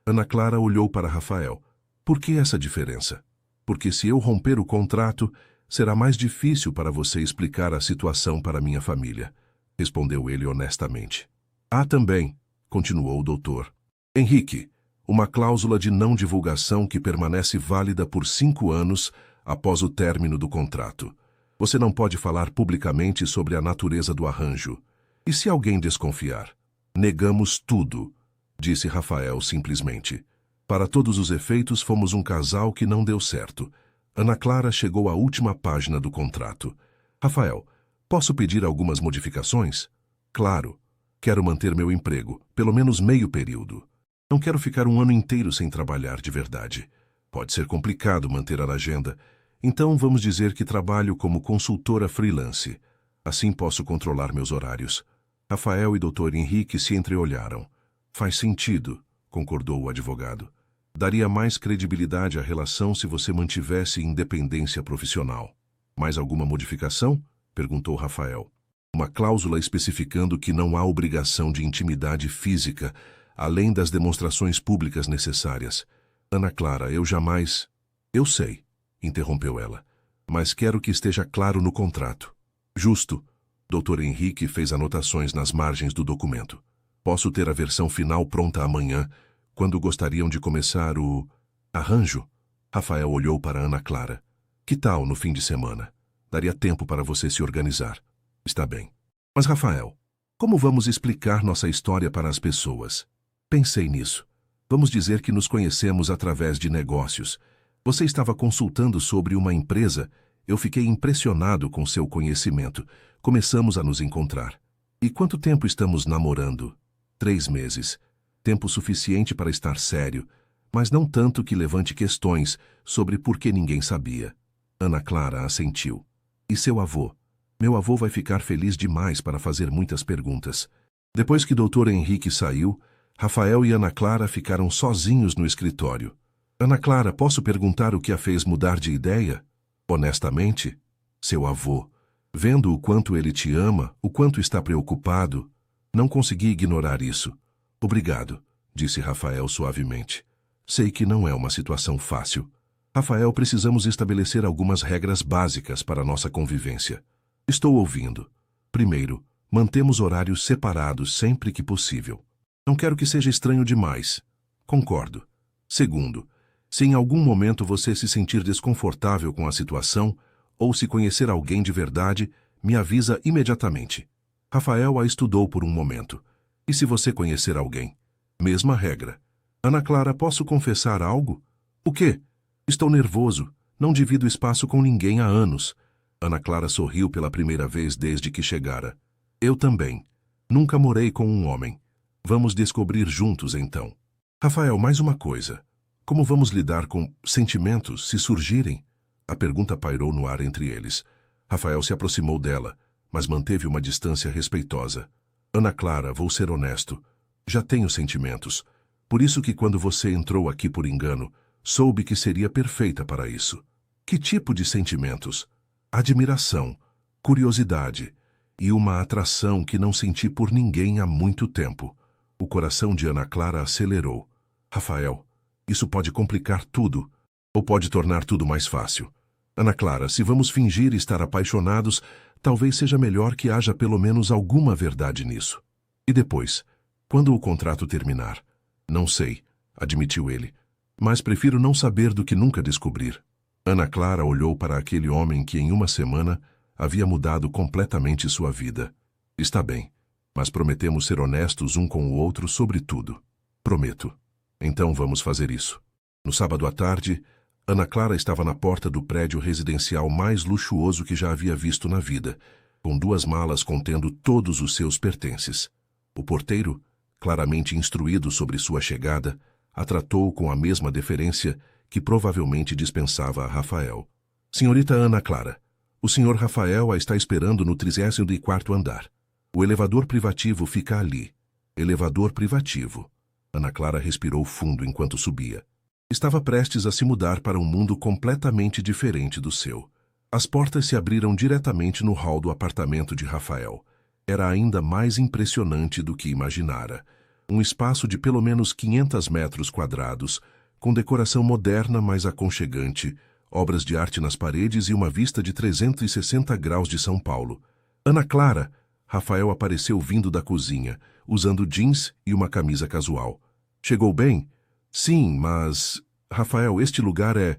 Ana Clara olhou para Rafael. Por que essa diferença? Porque se eu romper o contrato, será mais difícil para você explicar a situação para minha família, respondeu ele honestamente. Há também, continuou o doutor, Henrique, uma cláusula de não divulgação que permanece válida por 5 anos após o término do contrato. Você não pode falar publicamente sobre a natureza do arranjo. E se alguém desconfiar? Negamos tudo, disse Rafael simplesmente. Para todos os efeitos, fomos um casal que não deu certo. Ana Clara chegou à última página do contrato. Rafael, posso pedir algumas modificações? Claro. Quero manter meu emprego, pelo menos meio período. Não quero ficar um ano inteiro sem trabalhar de verdade. Pode ser complicado manter a agenda. Então vamos dizer que trabalho como consultora freelance. Assim posso controlar meus horários. Rafael e Dr. Henrique se entreolharam. Faz sentido, concordou o advogado. Daria mais credibilidade à relação se você mantivesse independência profissional. Mais alguma modificação? Perguntou Rafael. Uma cláusula especificando que não há obrigação de intimidade física, além das demonstrações públicas necessárias. Ana Clara, eu jamais... Eu sei, interrompeu ela, mas quero que esteja claro no contrato. Justo. Dr. Henrique fez anotações nas margens do documento. Posso ter a versão final pronta amanhã, quando gostariam de começar o arranjo? Rafael olhou para Ana Clara. Que tal no fim de semana? Daria tempo para você se organizar. Está bem. Mas, Rafael, como vamos explicar nossa história para as pessoas? Pensei nisso. Vamos dizer que nos conhecemos através de negócios. Você estava consultando sobre uma empresa. Eu fiquei impressionado com seu conhecimento. Começamos a nos encontrar. E quanto tempo estamos namorando? 3 meses. Tempo suficiente para estar sério, mas não tanto que levante questões sobre por que ninguém sabia. Ana Clara assentiu. E seu avô? Meu avô vai ficar feliz demais para fazer muitas perguntas. Depois que Dr. Henrique saiu, Rafael e Ana Clara ficaram sozinhos no escritório. Ana Clara, posso perguntar o que a fez mudar de ideia? Honestamente, seu avô. Vendo o quanto ele te ama, o quanto está preocupado, não consegui ignorar isso. Obrigado, disse Rafael suavemente. Sei que não é uma situação fácil. Rafael, precisamos estabelecer algumas regras básicas para nossa convivência. Estou ouvindo. Primeiro, mantemos horários separados sempre que possível. Não quero que seja estranho demais. Concordo. Segundo, se em algum momento você se sentir desconfortável com a situação, ou se conhecer alguém de verdade, me avisa imediatamente. Rafael a estudou por um momento. E se você conhecer alguém? Mesma regra. Ana Clara, posso confessar algo? O quê? Estou nervoso. Não divido espaço com ninguém há anos. Ana Clara sorriu pela primeira vez desde que chegara. Eu também. Nunca morei com um homem. Vamos descobrir juntos, então. Rafael, mais uma coisa. Como vamos lidar com sentimentos, se surgirem? A pergunta pairou no ar entre eles. Rafael se aproximou dela, mas manteve uma distância respeitosa. Ana Clara, vou ser honesto. Já tenho sentimentos. Por isso que quando você entrou aqui por engano, soube que seria perfeita para isso. Que tipo de sentimentos? Admiração, curiosidade e uma atração que não senti por ninguém há muito tempo. O coração de Ana Clara acelerou. Rafael, isso pode complicar tudo, ou pode tornar tudo mais fácil. Ana Clara, se vamos fingir estar apaixonados, talvez seja melhor que haja pelo menos alguma verdade nisso. E depois, quando o contrato terminar? Não sei, admitiu ele. Mas prefiro não saber do que nunca descobrir. Ana Clara olhou para aquele homem que em uma semana havia mudado completamente sua vida. Está bem, mas prometemos ser honestos um com o outro sobre tudo. Prometo. Então vamos fazer isso. No sábado à tarde, Ana Clara estava na porta do prédio residencial mais luxuoso que já havia visto na vida, com 2 malas contendo todos os seus pertences. O porteiro, claramente instruído sobre sua chegada, a tratou com a mesma deferência que provavelmente dispensava a Rafael. Senhorita Ana Clara, o senhor Rafael a está esperando no 34º andar. O elevador privativo fica ali. Elevador privativo. Ana Clara respirou fundo enquanto subia. Estava prestes a se mudar para um mundo completamente diferente do seu. As portas se abriram diretamente no hall do apartamento de Rafael. Era ainda mais impressionante do que imaginara. Um espaço de pelo menos 500 metros quadrados, com decoração moderna, mas aconchegante, obras de arte nas paredes e uma vista de 360 graus de São Paulo. Ana Clara! Rafael apareceu vindo da cozinha, usando jeans e uma camisa casual. Chegou bem? Sim, mas... Rafael, este lugar é...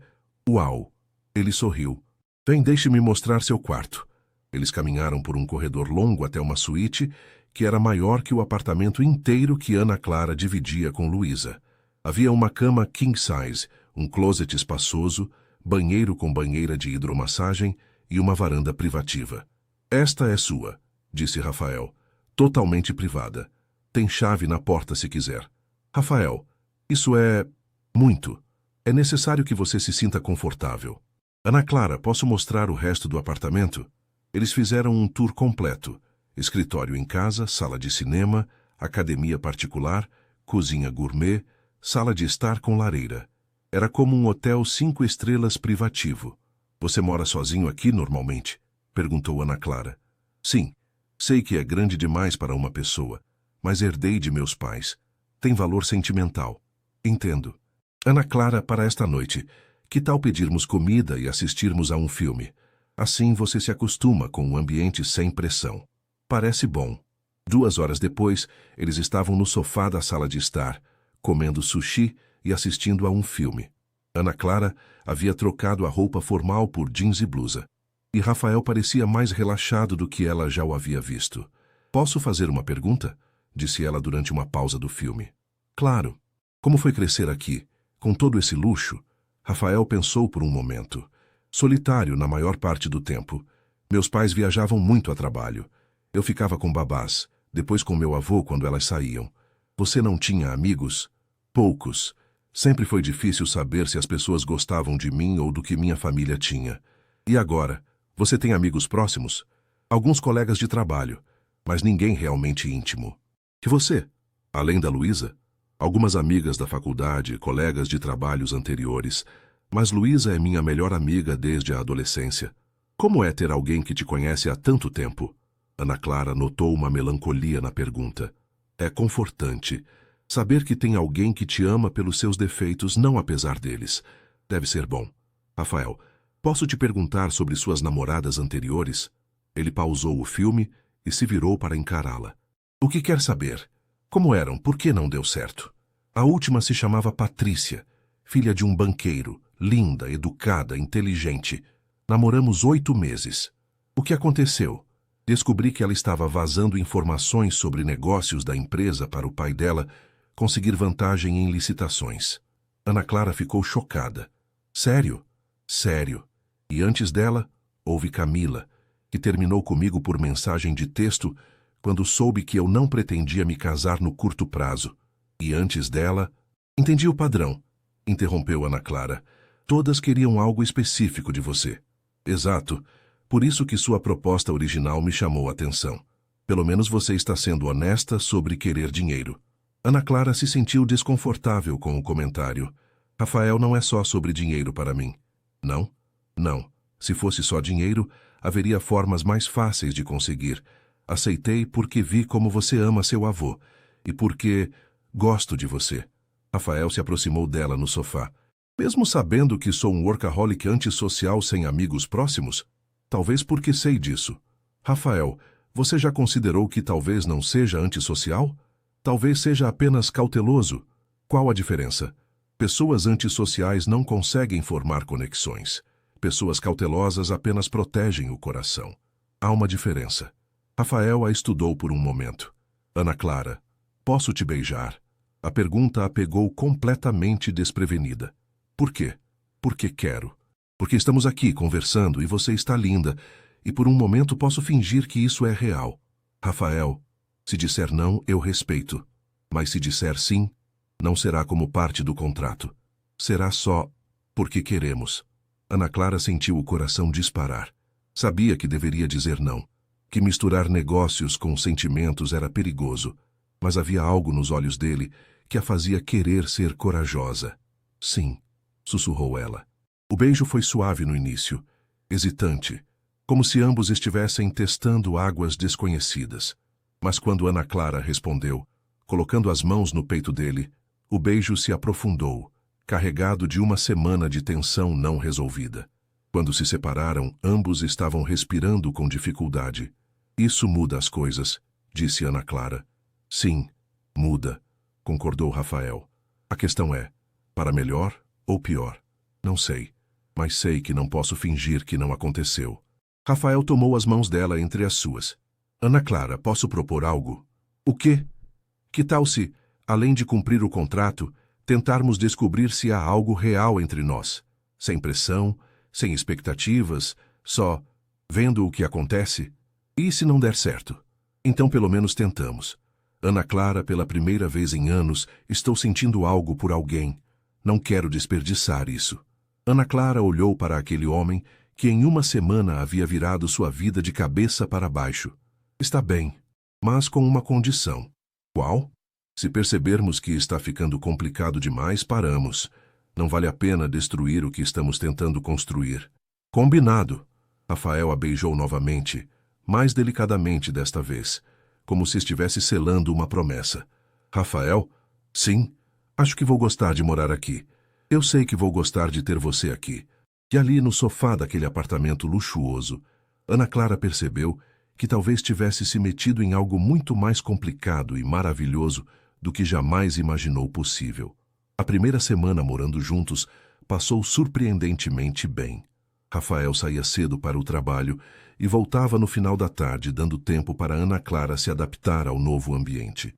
Uau! Ele sorriu. Vem, deixe-me mostrar seu quarto. Eles caminharam por um corredor longo até uma suíte que era maior que o apartamento inteiro que Ana Clara dividia com Luísa. Havia uma cama king size, um closet espaçoso, banheiro com banheira de hidromassagem e uma varanda privativa. Esta é sua, disse Rafael. Totalmente privada. Tem chave na porta se quiser. Rafael, isso é... muito. É necessário que você se sinta confortável. Ana Clara, posso mostrar o resto do apartamento? Eles fizeram um tour completo. Escritório em casa, sala de cinema, academia particular, cozinha gourmet, sala de estar com lareira. Era como um hotel 5 estrelas privativo. Você mora sozinho aqui normalmente? Perguntou Ana Clara. Sim, sei que é grande demais para uma pessoa, mas herdei de meus pais. Tem valor sentimental. Entendo. Ana Clara, para esta noite, que tal pedirmos comida e assistirmos a um filme? Assim você se acostuma com um ambiente sem pressão. Parece bom. 2 horas depois, eles estavam no sofá da sala de estar, comendo sushi e assistindo a um filme. Ana Clara havia trocado a roupa formal por jeans e blusa. E Rafael parecia mais relaxado do que ela já o havia visto. Posso fazer uma pergunta? Disse ela durante uma pausa do filme. Claro. Como foi crescer aqui, com todo esse luxo? Rafael pensou por um momento. Solitário na maior parte do tempo. Meus pais viajavam muito a trabalho. Eu ficava com babás, depois com meu avô quando elas saíam. Você não tinha amigos? Poucos. Sempre foi difícil saber se as pessoas gostavam de mim ou do que minha família tinha. E agora? Você tem amigos próximos? Alguns colegas de trabalho, mas ninguém realmente íntimo. E você? Além da Luísa? Algumas amigas da faculdade, colegas de trabalhos anteriores, mas Luísa é minha melhor amiga desde a adolescência. Como é ter alguém que te conhece há tanto tempo? Ana Clara notou uma melancolia na pergunta. É confortante. Saber que tem alguém que te ama pelos seus defeitos, não apesar deles. Deve ser bom. Rafael, posso te perguntar sobre suas namoradas anteriores? Ele pausou o filme e se virou para encará-la. O que quer saber? Como eram? Por que não deu certo? A última se chamava Patrícia, filha de um banqueiro, linda, educada, inteligente. Namoramos 8 meses. O que aconteceu? Descobri que ela estava vazando informações sobre negócios da empresa para o pai dela conseguir vantagem em licitações. Ana Clara ficou chocada. Sério? Sério. E antes dela, houve Camila, que terminou comigo por mensagem de texto quando soube que eu não pretendia me casar no curto prazo. E antes dela... Entendi o padrão, interrompeu Ana Clara. Todas queriam algo específico de você. Exato. Por isso que sua proposta original me chamou a atenção. Pelo menos você está sendo honesta sobre querer dinheiro. Ana Clara se sentiu desconfortável com o comentário. Rafael, não é só sobre dinheiro para mim. Não? Não. Se fosse só dinheiro, haveria formas mais fáceis de conseguir. Aceitei porque vi como você ama seu avô. E porque gosto de você. Rafael se aproximou dela no sofá. Mesmo sabendo que sou um workaholic antissocial sem amigos próximos? Talvez porque sei disso. Rafael, você já considerou que talvez não seja antissocial? Talvez seja apenas cauteloso. Qual a diferença? Pessoas antissociais não conseguem formar conexões. Pessoas cautelosas apenas protegem o coração. Há uma diferença. Rafael a estudou por um momento. Ana Clara, posso te beijar? A pergunta a pegou completamente desprevenida. Por quê? Porque quero. Porque estamos aqui conversando e você está linda, e por um momento posso fingir que isso é real. Rafael, se disser não, eu respeito. Mas se disser sim, não será como parte do contrato. Será só porque queremos. Ana Clara sentiu o coração disparar. Sabia que deveria dizer não, que misturar negócios com sentimentos era perigoso, mas havia algo nos olhos dele que a fazia querer ser corajosa. Sim, sussurrou ela. O beijo foi suave no início, hesitante, como se ambos estivessem testando águas desconhecidas. Mas quando Ana Clara respondeu, colocando as mãos no peito dele, o beijo se aprofundou, carregado de uma semana de tensão não resolvida. Quando se separaram, ambos estavam respirando com dificuldade. Isso muda as coisas, disse Ana Clara. Sim, muda, concordou Rafael. A questão é, para melhor ou pior? Não sei, mas sei que não posso fingir que não aconteceu. Rafael tomou as mãos dela entre as suas. Ana Clara, posso propor algo? O quê? Que tal se, além de cumprir o contrato, tentarmos descobrir se há algo real entre nós? Sem pressão, sem expectativas, só vendo o que acontece? E se não der certo? Então pelo menos tentamos. Ana Clara, pela primeira vez em anos, estou sentindo algo por alguém. Não quero desperdiçar isso. Ana Clara olhou para aquele homem que em uma semana havia virado sua vida de cabeça para baixo. Está bem, mas com uma condição. Qual? Se percebermos que está ficando complicado demais, paramos. Não vale a pena destruir o que estamos tentando construir. Combinado. Rafael a beijou novamente, mais delicadamente desta vez, como se estivesse selando uma promessa. Rafael? Sim, acho que vou gostar de morar aqui. Eu sei que vou gostar de ter você aqui. E ali no sofá daquele apartamento luxuoso, Ana Clara percebeu que talvez tivesse se metido em algo muito mais complicado e maravilhoso do que jamais imaginou possível. A primeira semana morando juntos passou surpreendentemente bem. Rafael saía cedo para o trabalho e voltava no final da tarde, dando tempo para Ana Clara se adaptar ao novo ambiente.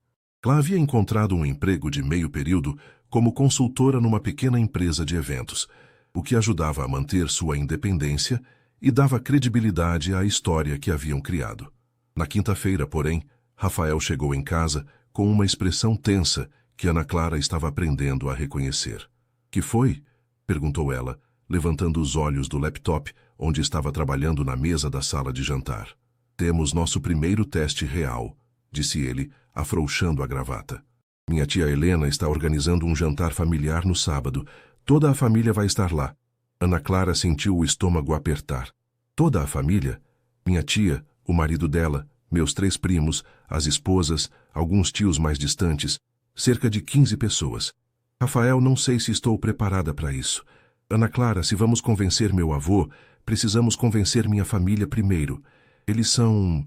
Lá havia encontrado um emprego de meio período como consultora numa pequena empresa de eventos, o que ajudava a manter sua independência e dava credibilidade à história que haviam criado. Na quinta-feira, porém, Rafael chegou em casa com uma expressão tensa que Ana Clara estava aprendendo a reconhecer. Que foi? Perguntou ela, levantando os olhos do laptop onde estava trabalhando na mesa da sala de jantar. Temos nosso primeiro teste real, disse ele, afrouxando a gravata. Minha tia Helena está organizando um jantar familiar no sábado. Toda a família vai estar lá. Ana Clara sentiu o estômago apertar. Toda a família? Minha tia, o marido dela, meus 3 primos, as esposas, alguns tios mais distantes, cerca de 15 pessoas. Rafael, não sei se estou preparada para isso. Ana Clara, se vamos convencer meu avô, precisamos convencer minha família primeiro. Eles são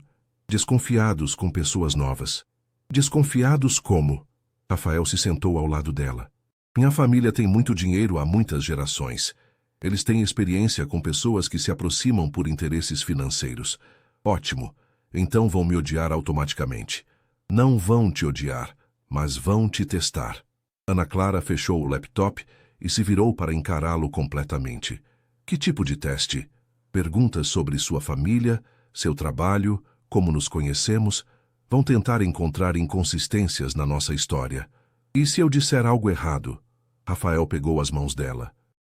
desconfiados com pessoas novas. Desconfiados como? Rafael se sentou ao lado dela. Minha família tem muito dinheiro há muitas gerações. Eles têm experiência com pessoas que se aproximam por interesses financeiros. Ótimo. Então vão me odiar automaticamente. Não vão te odiar, mas vão te testar. Ana Clara fechou o laptop e se virou para encará-lo completamente. Que tipo de teste? Perguntas sobre sua família, seu trabalho, como nos conhecemos, vão tentar encontrar inconsistências na nossa história. E se eu disser algo errado? Rafael pegou as mãos dela.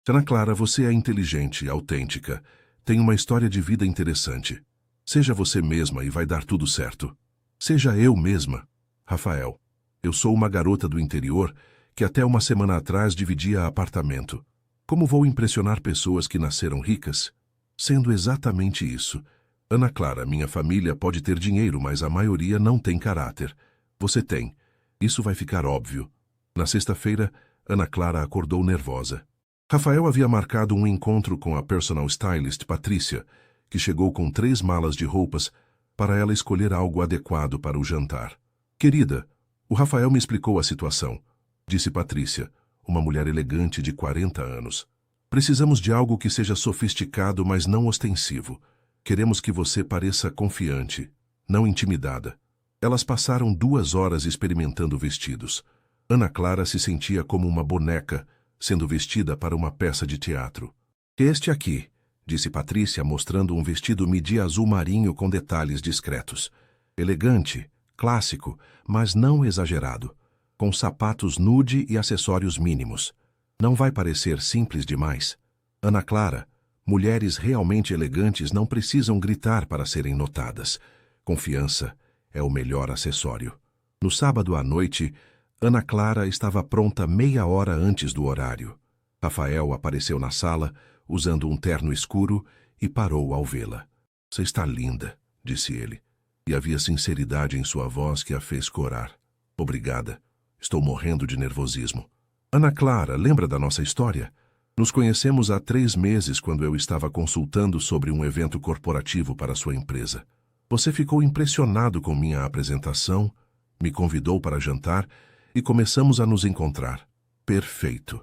Ana Clara, você é inteligente, autêntica, tem uma história de vida interessante. Seja você mesma e vai dar tudo certo. Seja eu mesma. Rafael, eu sou uma garota do interior que até uma semana atrás dividia apartamento. Como vou impressionar pessoas que nasceram ricas? Sendo exatamente isso. Ana Clara, minha família pode ter dinheiro, mas a maioria não tem caráter. Você tem. Isso vai ficar óbvio. Na sexta-feira, Ana Clara acordou nervosa. Rafael havia marcado um encontro com a personal stylist Patrícia, que chegou com 3 malas de roupas para ela escolher algo adequado para o jantar. Querida, o Rafael me explicou a situação, disse Patrícia, uma mulher elegante de 40 anos. Precisamos de algo que seja sofisticado, mas não ostensivo. Queremos que você pareça confiante, não intimidada. Elas passaram 2 horas experimentando vestidos. Ana Clara se sentia como uma boneca, sendo vestida para uma peça de teatro. Este aqui, disse Patrícia, mostrando um vestido midi azul marinho com detalhes discretos. Elegante, clássico, mas não exagerado, com sapatos nude e acessórios mínimos. Não vai parecer simples demais? Ana Clara, mulheres realmente elegantes não precisam gritar para serem notadas. Confiança é o melhor acessório. No sábado à noite, Ana Clara estava pronta meia hora antes do horário. Rafael apareceu na sala, usando um terno escuro, e parou ao vê-la. Você está linda, disse ele, e havia sinceridade em sua voz que a fez corar. Obrigada. Estou morrendo de nervosismo. Ana Clara, lembra da nossa história? Nos conhecemos há 3 meses quando eu estava consultando sobre um evento corporativo para sua empresa. Você ficou impressionado com minha apresentação, me convidou para jantar e começamos a nos encontrar. Perfeito.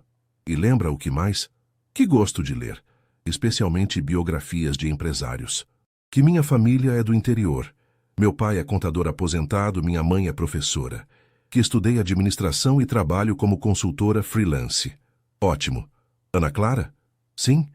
E lembra o que mais? Que gosto de ler, especialmente biografias de empresários. Que minha família é do interior. Meu pai é contador aposentado, minha mãe é professora. Que estudei administração e trabalho como consultora freelance. Ótimo. Ana Clara? Sim,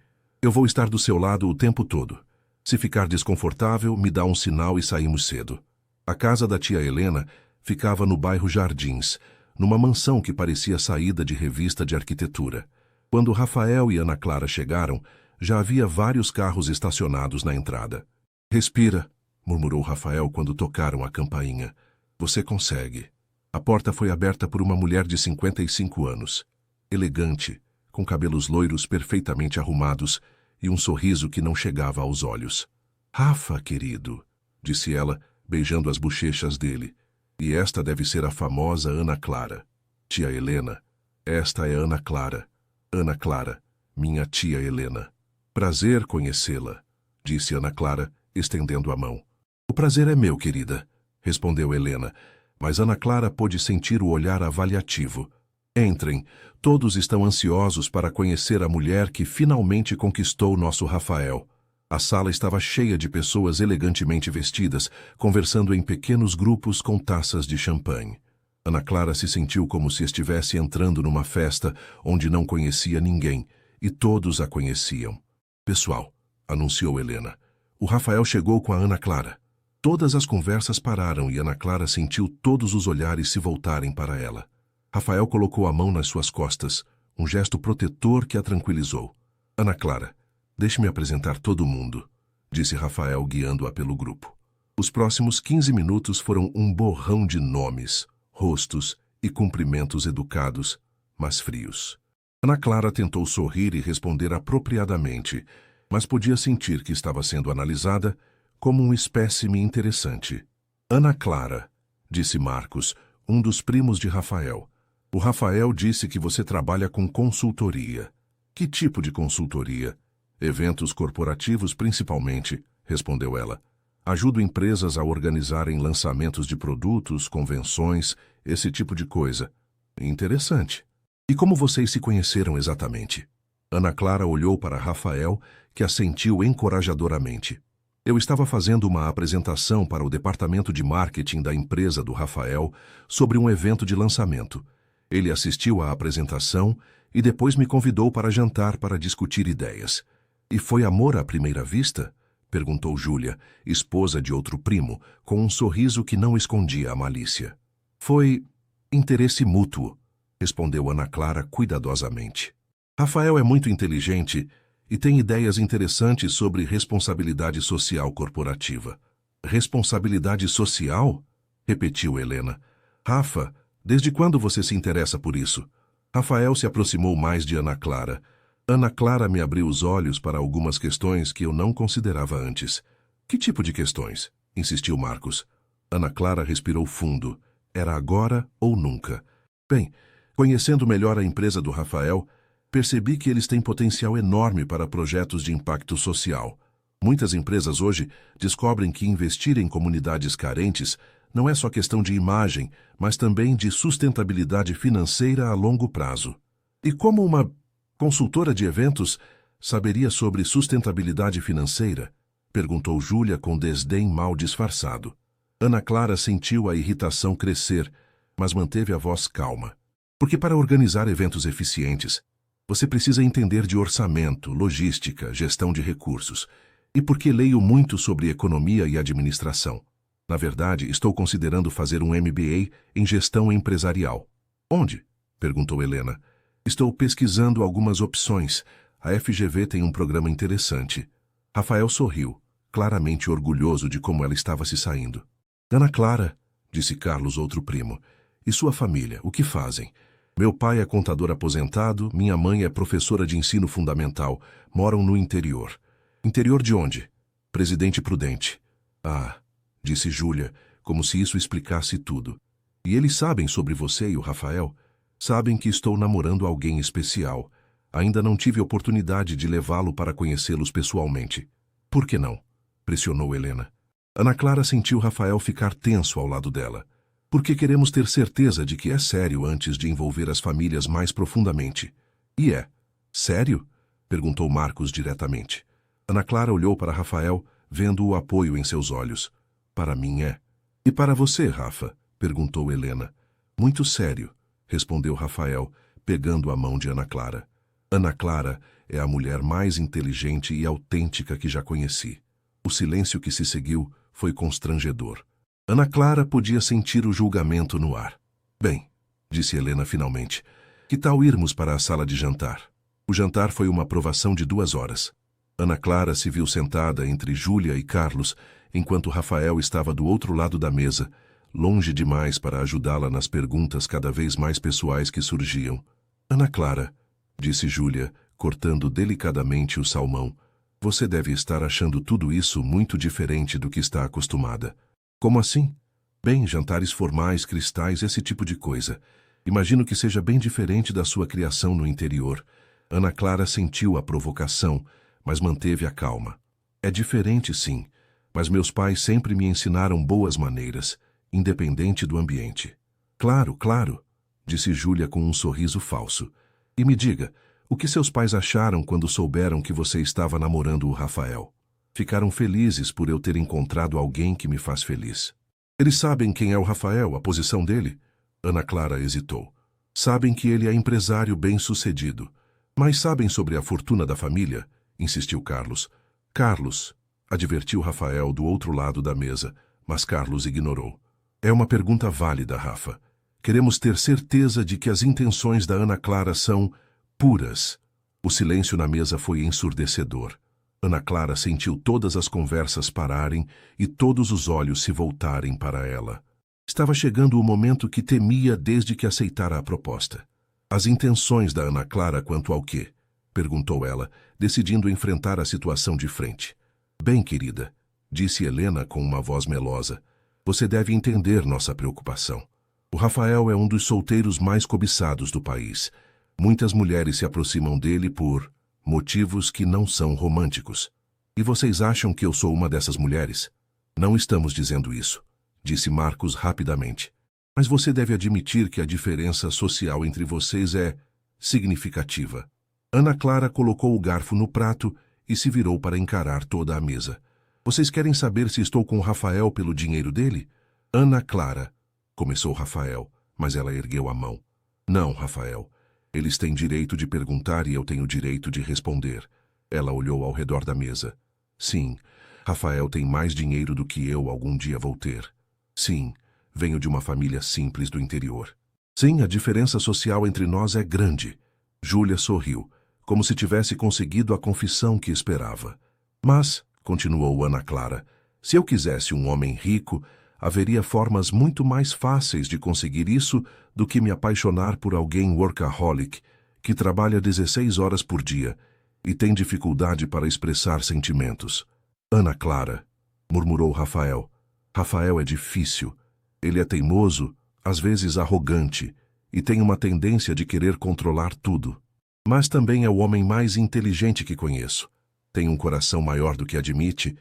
eu vou estar do seu lado o tempo todo. Se ficar desconfortável, me dá um sinal e saímos cedo. A casa da tia Helena ficava no bairro Jardins, numa mansão que parecia saída de revista de arquitetura. Quando Rafael e Ana Clara chegaram, já havia vários carros estacionados na entrada. Respira, murmurou Rafael quando tocaram a campainha. Você consegue. A porta foi aberta por uma mulher de 55 anos. Elegante, com cabelos loiros perfeitamente arrumados e um sorriso que não chegava aos olhos. Rafa, querido, disse ela, beijando as bochechas dele. E esta deve ser a famosa Ana Clara. Tia Helena. Esta é Ana Clara. Ana Clara, minha tia Helena. Prazer conhecê-la, disse Ana Clara, estendendo a mão. O prazer é meu, querida, respondeu Helena, mas Ana Clara pôde sentir o olhar avaliativo. Entrem, todos estão ansiosos para conhecer a mulher que finalmente conquistou nosso Rafael. A sala estava cheia de pessoas elegantemente vestidas, conversando em pequenos grupos com taças de champanhe. Ana Clara se sentiu como se estivesse entrando numa festa onde não conhecia ninguém, e todos a conheciam. Pessoal, anunciou Helena, o Rafael chegou com a Ana Clara. Todas as conversas pararam e Ana Clara sentiu todos os olhares se voltarem para ela. Rafael colocou a mão nas suas costas, um gesto protetor que a tranquilizou. Ana Clara, deixe-me apresentar todo mundo, disse Rafael guiando-a pelo grupo. Os próximos 15 minutos foram um borrão de nomes, rostos e cumprimentos educados, mas frios. Ana Clara tentou sorrir e responder apropriadamente, mas podia sentir que estava sendo analisada como um espécime interessante. Ana Clara, disse Marcos, um dos primos de Rafael. O Rafael disse que você trabalha com consultoria. Que tipo de consultoria? Eventos corporativos principalmente, respondeu ela. Ajudo empresas a organizarem lançamentos de produtos, convenções, esse tipo de coisa. Interessante. E como vocês se conheceram exatamente? Ana Clara olhou para Rafael, que assentiu encorajadoramente. Eu estava fazendo uma apresentação para o departamento de marketing da empresa do Rafael sobre um evento de lançamento. Ele assistiu à apresentação e depois me convidou para jantar para discutir ideias. E foi amor à primeira vista? Perguntou Júlia, esposa de outro primo, com um sorriso que não escondia a malícia. Foi interesse mútuo, respondeu Ana Clara cuidadosamente. Rafael é muito inteligente e tem ideias interessantes sobre responsabilidade social corporativa. Responsabilidade social? Repetiu Helena. Rafa, desde quando você se interessa por isso? Rafael se aproximou mais de Ana Clara. Ana Clara me abriu os olhos para algumas questões que eu não considerava antes. Que tipo de questões? Insistiu Marcos. Ana Clara respirou fundo. Era agora ou nunca. Bem, conhecendo melhor a empresa do Rafael, percebi que eles têm potencial enorme para projetos de impacto social. Muitas empresas hoje descobrem que investir em comunidades carentes não é só questão de imagem, mas também de sustentabilidade financeira a longo prazo. E como uma consultora de eventos saberia sobre sustentabilidade financeira? Perguntou Júlia com desdém mal disfarçado. Ana Clara sentiu a irritação crescer, mas manteve a voz calma. Porque para organizar eventos eficientes, você precisa entender de orçamento, logística, gestão de recursos. E porque leio muito sobre economia e administração. Na verdade, estou considerando fazer um MBA em gestão empresarial. Onde? Perguntou Helena. Estou pesquisando algumas opções. A FGV tem um programa interessante. Rafael sorriu, claramente orgulhoso de como ela estava se saindo. Ana Clara, disse Carlos, outro primo. E sua família, o que fazem? Meu pai é contador aposentado, minha mãe é professora de ensino fundamental. Moram no interior. Interior de onde? Presidente Prudente. Ah, disse Júlia, como se isso explicasse tudo. E eles sabem sobre você e o Rafael? Sabem que estou namorando alguém especial. Ainda não tive oportunidade de levá-lo para conhecê-los pessoalmente. Por que não? Pressionou Helena. Ana Clara sentiu Rafael ficar tenso ao lado dela. Porque queremos ter certeza de que é sério antes de envolver as famílias mais profundamente. E é. Sério? Perguntou Marcos diretamente. Ana Clara olhou para Rafael, vendo o apoio em seus olhos. Para mim é. E para você, Rafa? Perguntou Helena. Muito sério, respondeu Rafael, pegando a mão de Ana Clara. Ana Clara é a mulher mais inteligente e autêntica que já conheci. O silêncio que se seguiu foi constrangedor. Ana Clara podia sentir o julgamento no ar. Bem, disse Helena finalmente, que tal irmos para a sala de jantar? O jantar foi uma provação de 2 horas. Ana Clara se viu sentada entre Júlia e Carlos, enquanto Rafael estava do outro lado da mesa, longe demais para ajudá-la nas perguntas cada vez mais pessoais que surgiam. Ana Clara, disse Júlia, cortando delicadamente o salmão, você deve estar achando tudo isso muito diferente do que está acostumada. Como assim? Bem, jantares formais, cristais, esse tipo de coisa. Imagino que seja bem diferente da sua criação no interior. Ana Clara sentiu a provocação, mas manteve a calma. É diferente, sim, mas meus pais sempre me ensinaram boas maneiras, independente do ambiente. Claro, claro, disse Júlia com um sorriso falso. E me diga, o que seus pais acharam quando souberam que você estava namorando o Rafael? Ficaram felizes por eu ter encontrado alguém que me faz feliz. Eles sabem quem é o Rafael, a posição dele? Ana Clara hesitou. Sabem que ele é empresário bem-sucedido. Mas sabem sobre a fortuna da família? Insistiu Carlos. Carlos, advertiu Rafael do outro lado da mesa, mas Carlos ignorou. É uma pergunta válida, Rafa. Queremos ter certeza de que as intenções da Ana Clara são puras. O silêncio na mesa foi ensurdecedor. Ana Clara sentiu todas as conversas pararem e todos os olhos se voltarem para ela. Estava chegando o momento que temia desde que aceitara a proposta. As intenções da Ana Clara quanto ao quê? Perguntou ela, decidindo enfrentar a situação de frente. Bem, querida, disse Helena com uma voz melosa, você deve entender nossa preocupação. O Rafael é um dos solteiros mais cobiçados do país. Muitas mulheres se aproximam dele por motivos que não são românticos. E vocês acham que eu sou uma dessas mulheres? Não estamos dizendo isso, disse Marcos rapidamente. Mas você deve admitir que a diferença social entre vocês é significativa. Ana Clara colocou o garfo no prato e se virou para encarar toda a mesa. Vocês querem saber se estou com o Rafael pelo dinheiro dele? Ana Clara, começou Rafael, mas ela ergueu a mão. Não, Rafael. Eles têm direito de perguntar e eu tenho direito de responder. Ela olhou ao redor da mesa. Sim, Rafael tem mais dinheiro do que eu algum dia vou ter. Sim, venho de uma família simples do interior. Sim, a diferença social entre nós é grande. Júlia sorriu, como se tivesse conseguido a confissão que esperava. Mas, continuou Ana Clara, se eu quisesse um homem rico, haveria formas muito mais fáceis de conseguir isso do que me apaixonar por alguém workaholic, que trabalha 16 horas por dia e tem dificuldade para expressar sentimentos. Ana Clara, murmurou Rafael. Rafael é difícil. Ele é teimoso, às vezes arrogante, e tem uma tendência de querer controlar tudo. Mas também é o homem mais inteligente que conheço. Tem um coração maior do que admite,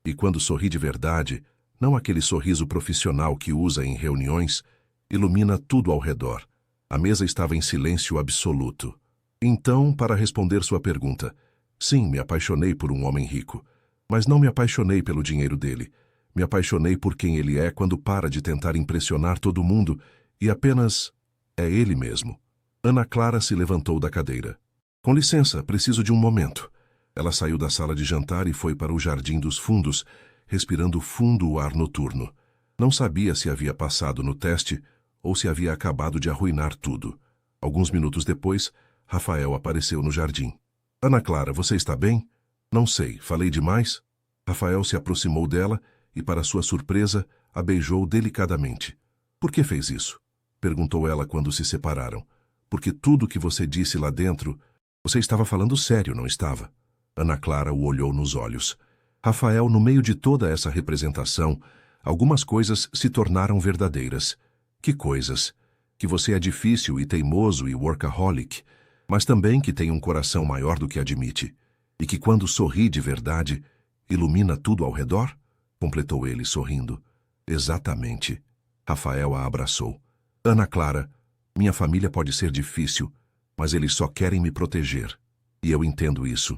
e quando sorri de verdade, não aquele sorriso profissional que usa em reuniões, ilumina tudo ao redor. A mesa estava em silêncio absoluto. Então, para responder sua pergunta, sim, me apaixonei por um homem rico. Mas não me apaixonei pelo dinheiro dele. Me apaixonei por quem ele é quando para de tentar impressionar todo mundo e apenas é ele mesmo. Ana Clara se levantou da cadeira. Com licença, preciso de um momento. Ela saiu da sala de jantar e foi para o jardim dos fundos, respirando fundo o ar noturno. Não sabia se havia passado no teste ou se havia acabado de arruinar tudo. Alguns minutos depois, Rafael apareceu no jardim. Ana Clara, você está bem? Não sei, falei demais? Rafael se aproximou dela e, para sua surpresa, a beijou delicadamente. Por que fez isso? Perguntou ela quando se separaram. Porque tudo que você disse lá dentro, você estava falando sério, não estava? Ana Clara o olhou nos olhos. Rafael, no meio de toda essa representação, algumas coisas se tornaram verdadeiras. Que coisas? Que você é difícil e teimoso e workaholic, mas também que tem um coração maior do que admite. E que quando sorri de verdade, ilumina tudo ao redor? Completou ele, sorrindo. Exatamente. Rafael a abraçou. Ana Clara, minha família pode ser difícil, mas eles só querem me proteger. E eu entendo isso.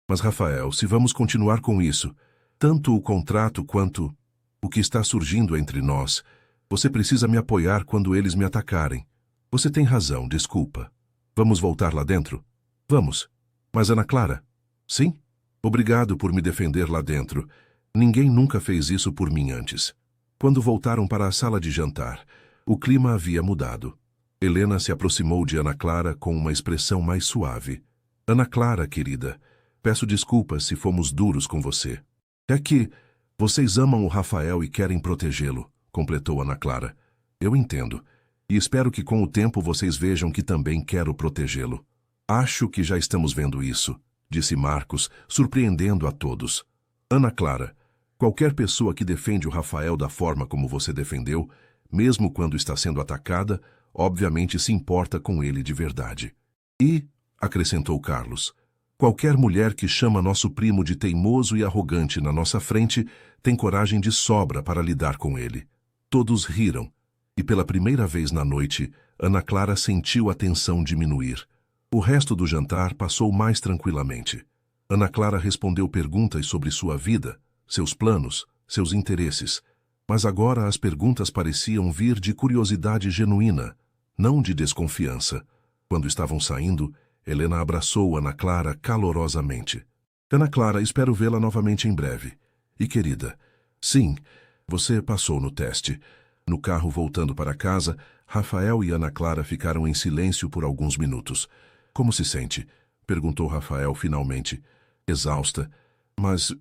Mas, Rafael, se vamos continuar com isso, tanto o contrato quanto o que está surgindo entre nós, você precisa me apoiar quando eles me atacarem. Você tem razão, desculpa. Vamos voltar lá dentro? Vamos. Mas, Ana Clara? Sim? Obrigado por me defender lá dentro. Ninguém nunca fez isso por mim antes. Quando voltaram para a sala de jantar, o clima havia mudado. Helena se aproximou de Ana Clara com uma expressão mais suave. Ana Clara, querida, peço desculpas se fomos duros com você. É que vocês amam o Rafael e querem protegê-lo, completou Ana Clara. Eu entendo. E espero que com o tempo vocês vejam que também quero protegê-lo. Acho que já estamos vendo isso, disse Marcos, surpreendendo a todos. Ana Clara, qualquer pessoa que defende o Rafael da forma como você defendeu, mesmo quando está sendo atacada, obviamente se importa com ele de verdade. E, acrescentou Carlos, qualquer mulher que chama nosso primo de teimoso e arrogante na nossa frente tem coragem de sobra para lidar com ele. Todos riram, e pela primeira vez na noite, Ana Clara sentiu a tensão diminuir. O resto do jantar passou mais tranquilamente. Ana Clara respondeu perguntas sobre sua vida, seus planos, seus interesses, mas agora as perguntas pareciam vir de curiosidade genuína, não de desconfiança. Quando estavam saindo, Helena abraçou Ana Clara calorosamente. Ana Clara, espero vê-la novamente em breve. E querida, sim, você passou no teste. No carro voltando para casa, Rafael e Ana Clara ficaram em silêncio por alguns minutos. Como se sente? Perguntou Rafael finalmente. Exausta, mas,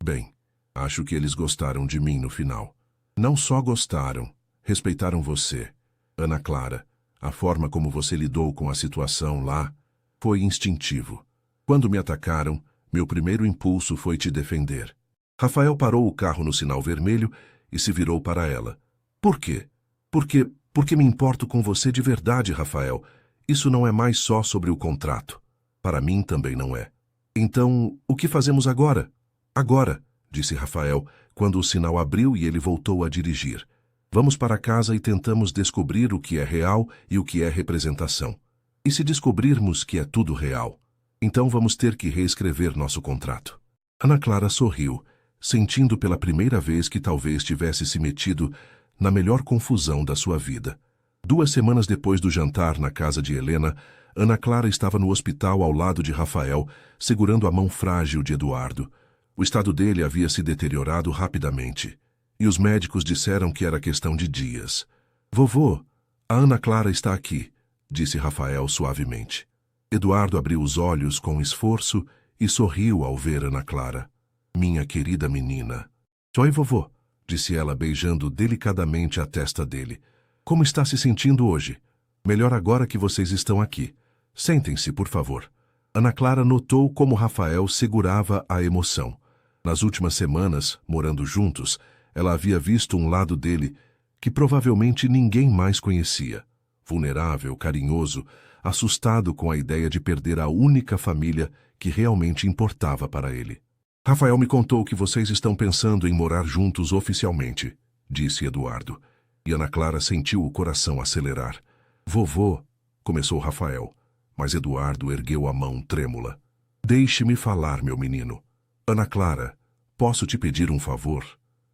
bem, acho que eles gostaram de mim no final. Não só gostaram, respeitaram você. Ana Clara, a forma como você lidou com a situação lá foi instintivo. Quando me atacaram, meu primeiro impulso foi te defender. Rafael parou o carro no sinal vermelho e se virou para ela. Por quê? Porque me importo com você de verdade, Rafael. Isso não é mais só sobre o contrato. Para mim também não é. Então, o que fazemos agora? Agora, disse Rafael, quando o sinal abriu e ele voltou a dirigir. Vamos para casa e tentamos descobrir o que é real e o que é representação. E se descobrirmos que é tudo real, então vamos ter que reescrever nosso contrato. Ana Clara sorriu, sentindo pela primeira vez que talvez tivesse se metido na melhor confusão da sua vida. 2 semanas depois do jantar na casa de Helena, Ana Clara estava no hospital ao lado de Rafael, segurando a mão frágil de Eduardo. O estado dele havia se deteriorado rapidamente, e os médicos disseram que era questão de dias. Vovô, a Ana Clara está aqui, disse Rafael suavemente. Eduardo abriu os olhos com esforço e sorriu ao ver Ana Clara. Minha querida menina. Oi, vovô, disse ela beijando delicadamente a testa dele. Como está se sentindo hoje? Melhor agora que vocês estão aqui. Sentem-se, por favor. Ana Clara notou como Rafael segurava a emoção. Nas últimas semanas, morando juntos, ela havia visto um lado dele que provavelmente ninguém mais conhecia. Vulnerável, carinhoso, assustado com a ideia de perder a única família que realmente importava para ele. Rafael me contou que vocês estão pensando em morar juntos oficialmente, disse Eduardo. E Ana Clara sentiu o coração acelerar. Vovô, começou Rafael. Mas Eduardo ergueu a mão trêmula. Deixe-me falar, meu menino. Ana Clara, posso te pedir um favor?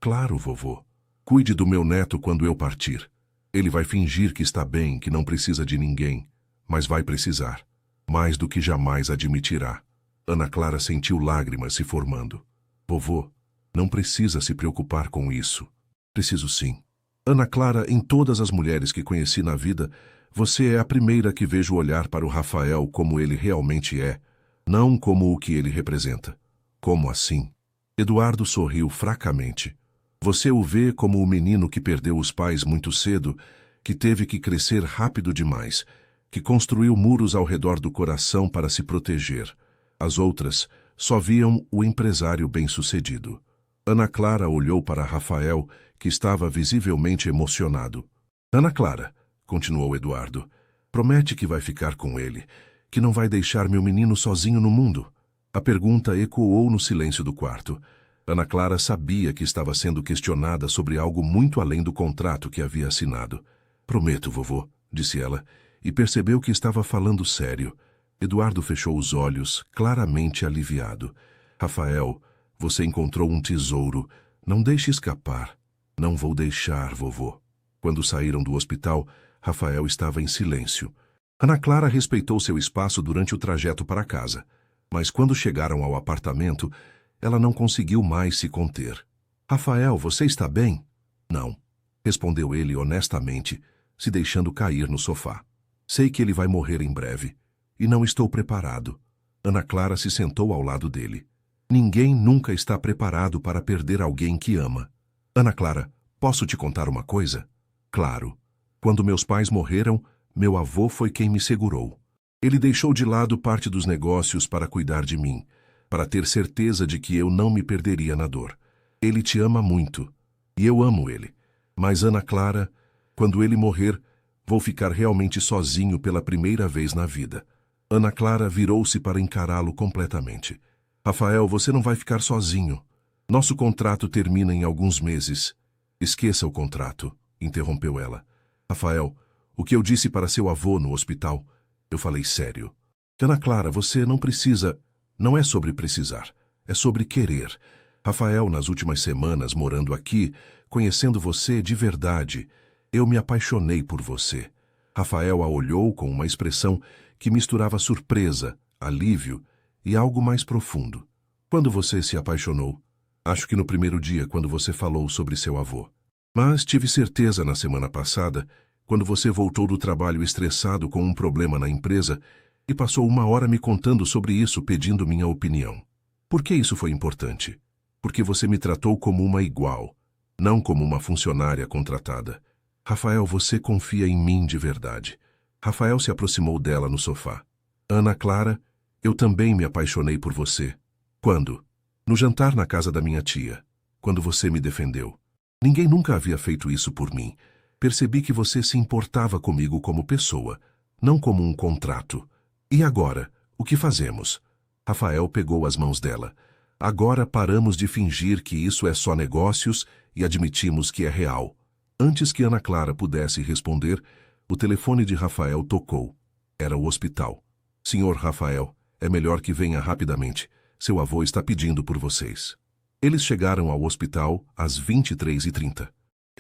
Claro, vovô. Cuide do meu neto quando eu partir. Ele vai fingir que está bem, que não precisa de ninguém, mas vai precisar. Mais do que jamais admitirá. Ana Clara sentiu lágrimas se formando. Vovô, não precisa se preocupar com isso. Preciso sim. Ana Clara, em todas as mulheres que conheci na vida, você é a primeira que vejo olhar para o Rafael como ele realmente é, não como o que ele representa. Como assim? Eduardo sorriu fracamente. Você o vê como o menino que perdeu os pais muito cedo, que teve que crescer rápido demais, que construiu muros ao redor do coração para se proteger. As outras só viam o empresário bem-sucedido. Ana Clara olhou para Rafael, que estava visivelmente emocionado. Ana Clara, continuou Eduardo, promete que vai ficar com ele, que não vai deixar meu menino sozinho no mundo. A pergunta ecoou no silêncio do quarto. Ana Clara sabia que estava sendo questionada sobre algo muito além do contrato que havia assinado. Prometo, vovô, disse ela, e percebeu que estava falando sério. Eduardo fechou os olhos, claramente aliviado. Rafael, você encontrou um tesouro. Não deixe escapar. Não vou deixar, vovô. Quando saíram do hospital, Rafael estava em silêncio. Ana Clara respeitou seu espaço durante o trajeto para casa, mas quando chegaram ao apartamento, ela não conseguiu mais se conter. Rafael, você está bem? Não, respondeu ele honestamente, se deixando cair no sofá. Sei que ele vai morrer em breve, e não estou preparado. Ana Clara se sentou ao lado dele. Ninguém nunca está preparado para perder alguém que ama. Ana Clara, posso te contar uma coisa? Claro. Quando meus pais morreram, meu avô foi quem me segurou. Ele deixou de lado parte dos negócios para cuidar de mim, para ter certeza de que eu não me perderia na dor. Ele te ama muito, e eu amo ele. Mas, Ana Clara, quando ele morrer, vou ficar realmente sozinho pela primeira vez na vida. Ana Clara virou-se para encará-lo completamente. Rafael, você não vai ficar sozinho. Nosso contrato termina em alguns meses. Esqueça o contrato, interrompeu ela. Rafael, o que eu disse para seu avô no hospital, eu falei sério. Ana Clara, você não precisa... Não é sobre precisar, é sobre querer. Rafael, nas últimas semanas morando aqui, conhecendo você de verdade, eu me apaixonei por você. Rafael a olhou com uma expressão que misturava surpresa, alívio e algo mais profundo. Quando você se apaixonou? Acho que no primeiro dia, quando você falou sobre seu avô. Mas tive certeza na semana passada, quando você voltou do trabalho estressado com um problema na empresa e passou 1 hora me contando sobre isso, pedindo minha opinião. Por que isso foi importante? Porque você me tratou como uma igual, não como uma funcionária contratada. Rafael, você confia em mim de verdade. Rafael se aproximou dela no sofá. Ana Clara, eu também me apaixonei por você. Quando? No jantar na casa da minha tia, quando você me defendeu. Ninguém nunca havia feito isso por mim. Percebi que você se importava comigo como pessoa, não como um contrato. E agora, o que fazemos? Rafael pegou as mãos dela. Agora paramos de fingir que isso é só negócios e admitimos que é real. Antes que Ana Clara pudesse responder, o telefone de Rafael tocou. Era o hospital. Senhor Rafael, é melhor que venha rapidamente. Seu avô está pedindo por vocês. Eles chegaram ao hospital às 23h30.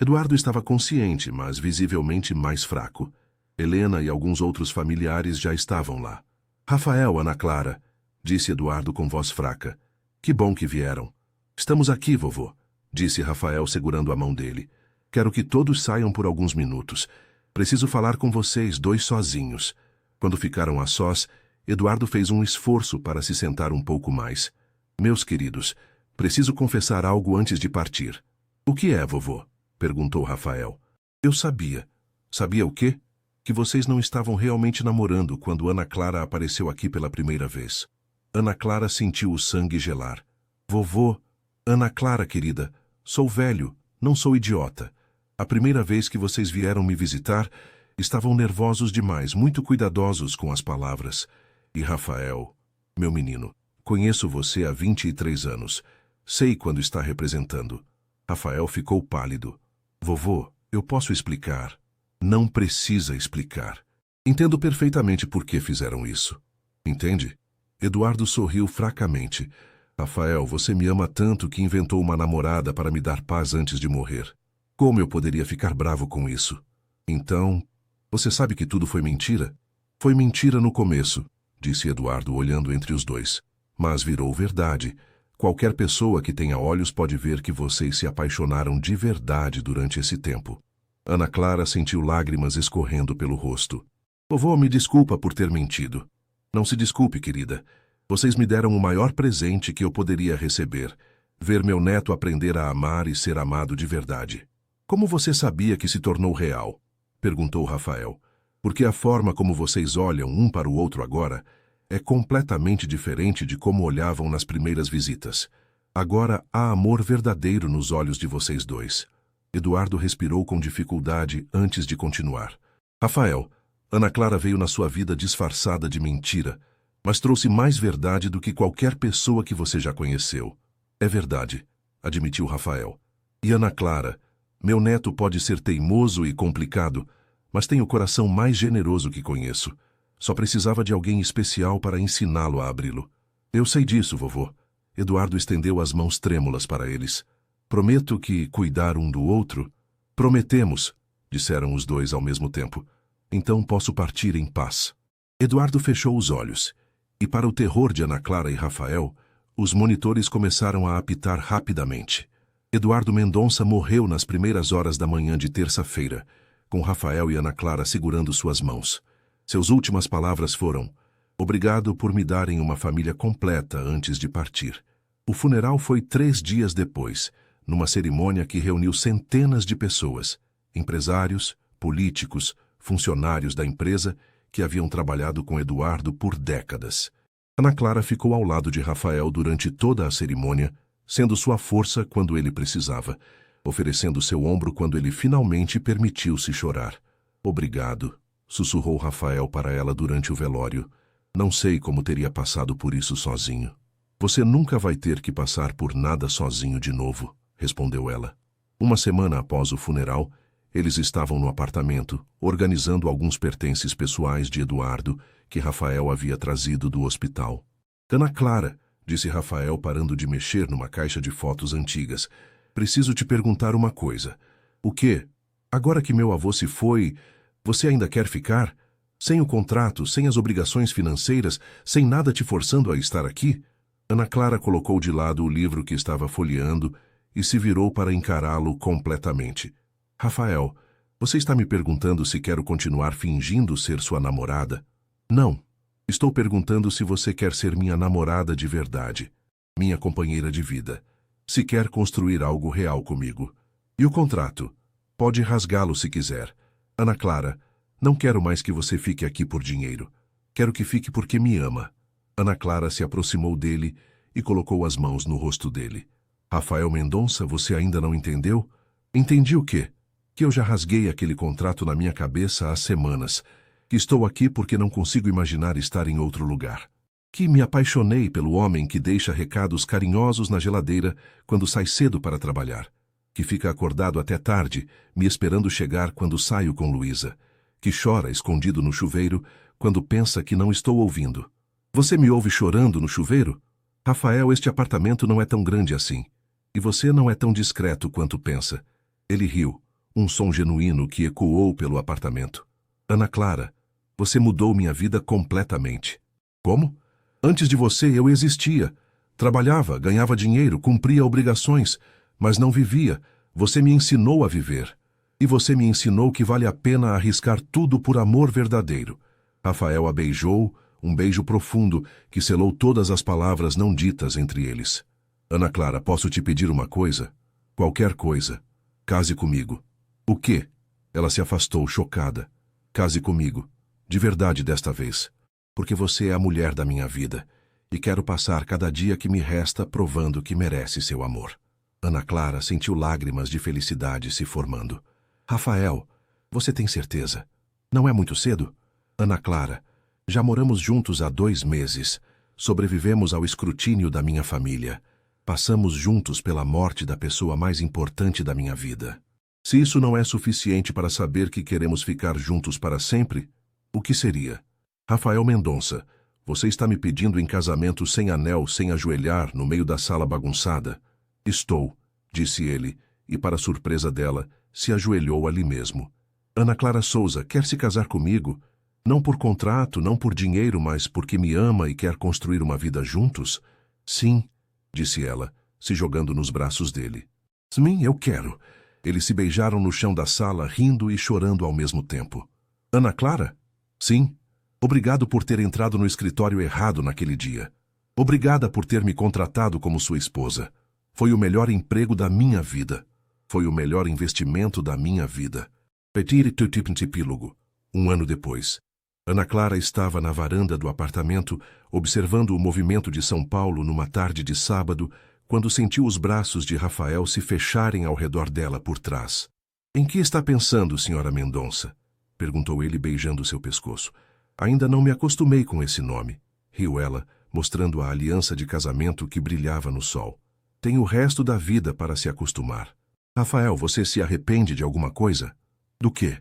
Eduardo estava consciente, mas visivelmente mais fraco. Helena e alguns outros familiares já estavam lá. Rafael, Ana Clara, disse Eduardo com voz fraca. Que bom que vieram. Estamos aqui, vovô, disse Rafael segurando a mão dele. Quero que todos saiam por alguns minutos. Preciso falar com vocês, dois sozinhos. Quando ficaram a sós, Eduardo fez um esforço para se sentar um pouco mais. Meus queridos, preciso confessar algo antes de partir. O que é, vovô? Perguntou Rafael. Eu sabia. Sabia o quê? Que vocês não estavam realmente namorando quando Ana Clara apareceu aqui pela primeira vez. Ana Clara sentiu o sangue gelar. Vovô, Ana Clara, querida, sou velho, não sou idiota. A primeira vez que vocês vieram me visitar, estavam nervosos demais, muito cuidadosos com as palavras. E Rafael, meu menino, conheço você há 23 anos. Sei quando está representando. Rafael ficou pálido. Vovô, eu posso explicar. Não precisa explicar. Entendo perfeitamente por que fizeram isso. Entende? Eduardo sorriu fracamente. Rafael, você me ama tanto que inventou uma namorada para me dar paz antes de morrer. Como eu poderia ficar bravo com isso? Então, você sabe que tudo foi mentira? Foi mentira no começo, disse Eduardo olhando entre os dois. Mas virou verdade. Qualquer pessoa que tenha olhos pode ver que vocês se apaixonaram de verdade durante esse tempo. Ana Clara sentiu lágrimas escorrendo pelo rosto. Vovô, me desculpa por ter mentido. Não se desculpe, querida. Vocês me deram o maior presente que eu poderia receber. Ver meu neto aprender a amar e ser amado de verdade. Como você sabia que se tornou real? Perguntou Rafael. Porque a forma como vocês olham um para o outro agora é completamente diferente de como olhavam nas primeiras visitas. Agora há amor verdadeiro nos olhos de vocês dois. Eduardo respirou com dificuldade antes de continuar. Rafael, Ana Clara veio na sua vida disfarçada de mentira, mas trouxe mais verdade do que qualquer pessoa que você já conheceu. É verdade, admitiu Rafael. E Ana Clara, meu neto pode ser teimoso e complicado, mas tem o coração mais generoso que conheço. Só precisava de alguém especial para ensiná-lo a abri-lo. Eu sei disso, vovô. Eduardo estendeu as mãos trêmulas para eles. Prometo que cuidar um do outro. Prometemos, disseram os dois ao mesmo tempo. Então posso partir em paz. Eduardo fechou os olhos, e para o terror de Ana Clara e Rafael, os monitores começaram a apitar rapidamente. Eduardo Mendonça morreu nas primeiras horas da manhã de terça-feira, com Rafael e Ana Clara segurando suas mãos. Suas últimas palavras foram: obrigado por me darem uma família completa antes de partir. O funeral foi 3 dias depois, numa cerimônia que reuniu centenas de pessoas, empresários, políticos, funcionários da empresa que haviam trabalhado com Eduardo por décadas. Ana Clara ficou ao lado de Rafael durante toda a cerimônia, sendo sua força quando ele precisava, oferecendo seu ombro quando ele finalmente permitiu-se chorar. Obrigado, sussurrou Rafael para ela durante o velório. Não sei como teria passado por isso sozinho. Você nunca vai ter que passar por nada sozinho de novo, respondeu ela. Uma semana após o funeral, eles estavam no apartamento, organizando alguns pertences pessoais de Eduardo, que Rafael havia trazido do hospital. Ana Clara, disse Rafael parando de mexer numa caixa de fotos antigas, preciso te perguntar uma coisa. O quê? Agora que meu avô se foi, você ainda quer ficar? Sem o contrato, sem as obrigações financeiras, sem nada te forçando a estar aqui? Ana Clara colocou de lado o livro que estava folheando e se virou para encará-lo completamente. Rafael, você está me perguntando se quero continuar fingindo ser sua namorada? Não. Estou perguntando se você quer ser minha namorada de verdade, minha companheira de vida. Se quer construir algo real comigo. E o contrato? Pode rasgá-lo se quiser. Ana Clara, não quero mais que você fique aqui por dinheiro. Quero que fique porque me ama. Ana Clara se aproximou dele e colocou as mãos no rosto dele. Rafael Mendonça, você ainda não entendeu? Entendi o quê? Que eu já rasguei aquele contrato na minha cabeça há semanas, que estou aqui porque não consigo imaginar estar em outro lugar. Que me apaixonei pelo homem que deixa recados carinhosos na geladeira quando sai cedo para trabalhar. Que fica acordado até tarde, me esperando chegar quando saio com Luísa. Que chora escondido no chuveiro quando pensa que não estou ouvindo. Você me ouve chorando no chuveiro? Rafael, este apartamento não é tão grande assim. E você não é tão discreto quanto pensa. Ele riu, um som genuíno que ecoou pelo apartamento. Ana Clara, você mudou minha vida completamente. Como? Antes de você eu existia. Trabalhava, ganhava dinheiro, cumpria obrigações, mas não vivia. Você me ensinou a viver. E você me ensinou que vale a pena arriscar tudo por amor verdadeiro. Rafael a beijou, um beijo profundo que selou todas as palavras não ditas entre eles. Ana Clara, posso te pedir uma coisa? Qualquer coisa. Case comigo. O quê? Ela se afastou, chocada. Case comigo. De verdade desta vez. Porque você é a mulher da minha vida. E quero passar cada dia que me resta provando que merece seu amor. Ana Clara sentiu lágrimas de felicidade se formando. Rafael, você tem certeza? Não é muito cedo? Ana Clara, já moramos juntos há 2 meses. Sobrevivemos ao escrutínio da minha família. Passamos juntos pela morte da pessoa mais importante da minha vida. Se isso não é suficiente para saber que queremos ficar juntos para sempre, O que seria? Rafael Mendonça, você está me pedindo em casamento sem anel, sem ajoelhar, no meio da sala bagunçada? Estou, disse ele, e para surpresa dela, se ajoelhou ali mesmo. Ana Clara Souza quer se casar comigo? Não por contrato, não por dinheiro, mas porque me ama e quer construir uma vida juntos? Sim, disse ela, se jogando nos braços dele. Sim, eu quero. Eles se beijaram no chão da sala, rindo e chorando ao mesmo tempo. Ana Clara? Sim. Obrigado por ter entrado no escritório errado naquele dia. Obrigada por ter me contratado como sua esposa. Foi o melhor emprego da minha vida. Foi o melhor investimento da minha vida. Petit epílogo. 1 ano depois. Ana Clara estava na varanda do apartamento, observando o movimento de São Paulo numa tarde de sábado, quando sentiu os braços de Rafael se fecharem ao redor dela por trás. Em que está pensando, senhora Mendonça? Perguntou ele beijando seu pescoço. Ainda não me acostumei com esse nome, riu ela, mostrando a aliança de casamento que brilhava no sol. Tem o resto da vida para se acostumar. Rafael, você se arrepende de alguma coisa? Do quê?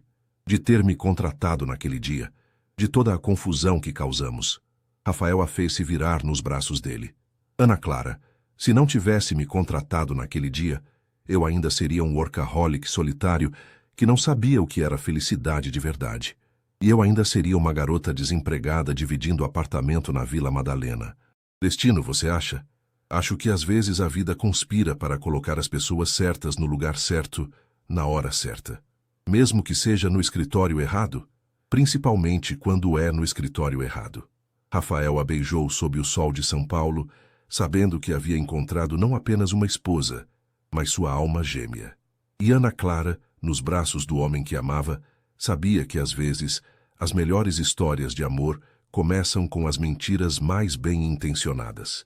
De ter me contratado naquele dia, de toda a confusão que causamos. Rafael a fez se virar nos braços dele. Ana Clara, se não tivesse me contratado naquele dia, eu ainda seria um workaholic solitário que não sabia o que era felicidade de verdade. E eu ainda seria uma garota desempregada dividindo apartamento na Vila Madalena. Destino, você acha? Acho que às vezes a vida conspira para colocar as pessoas certas no lugar certo, na hora certa. Mesmo que seja no escritório errado, principalmente quando é no escritório errado. Rafael a beijou sob o sol de São Paulo, sabendo que havia encontrado não apenas uma esposa, mas sua alma gêmea. E Ana Clara, nos braços do homem que amava, sabia que às vezes as melhores histórias de amor começam com as mentiras mais bem intencionadas.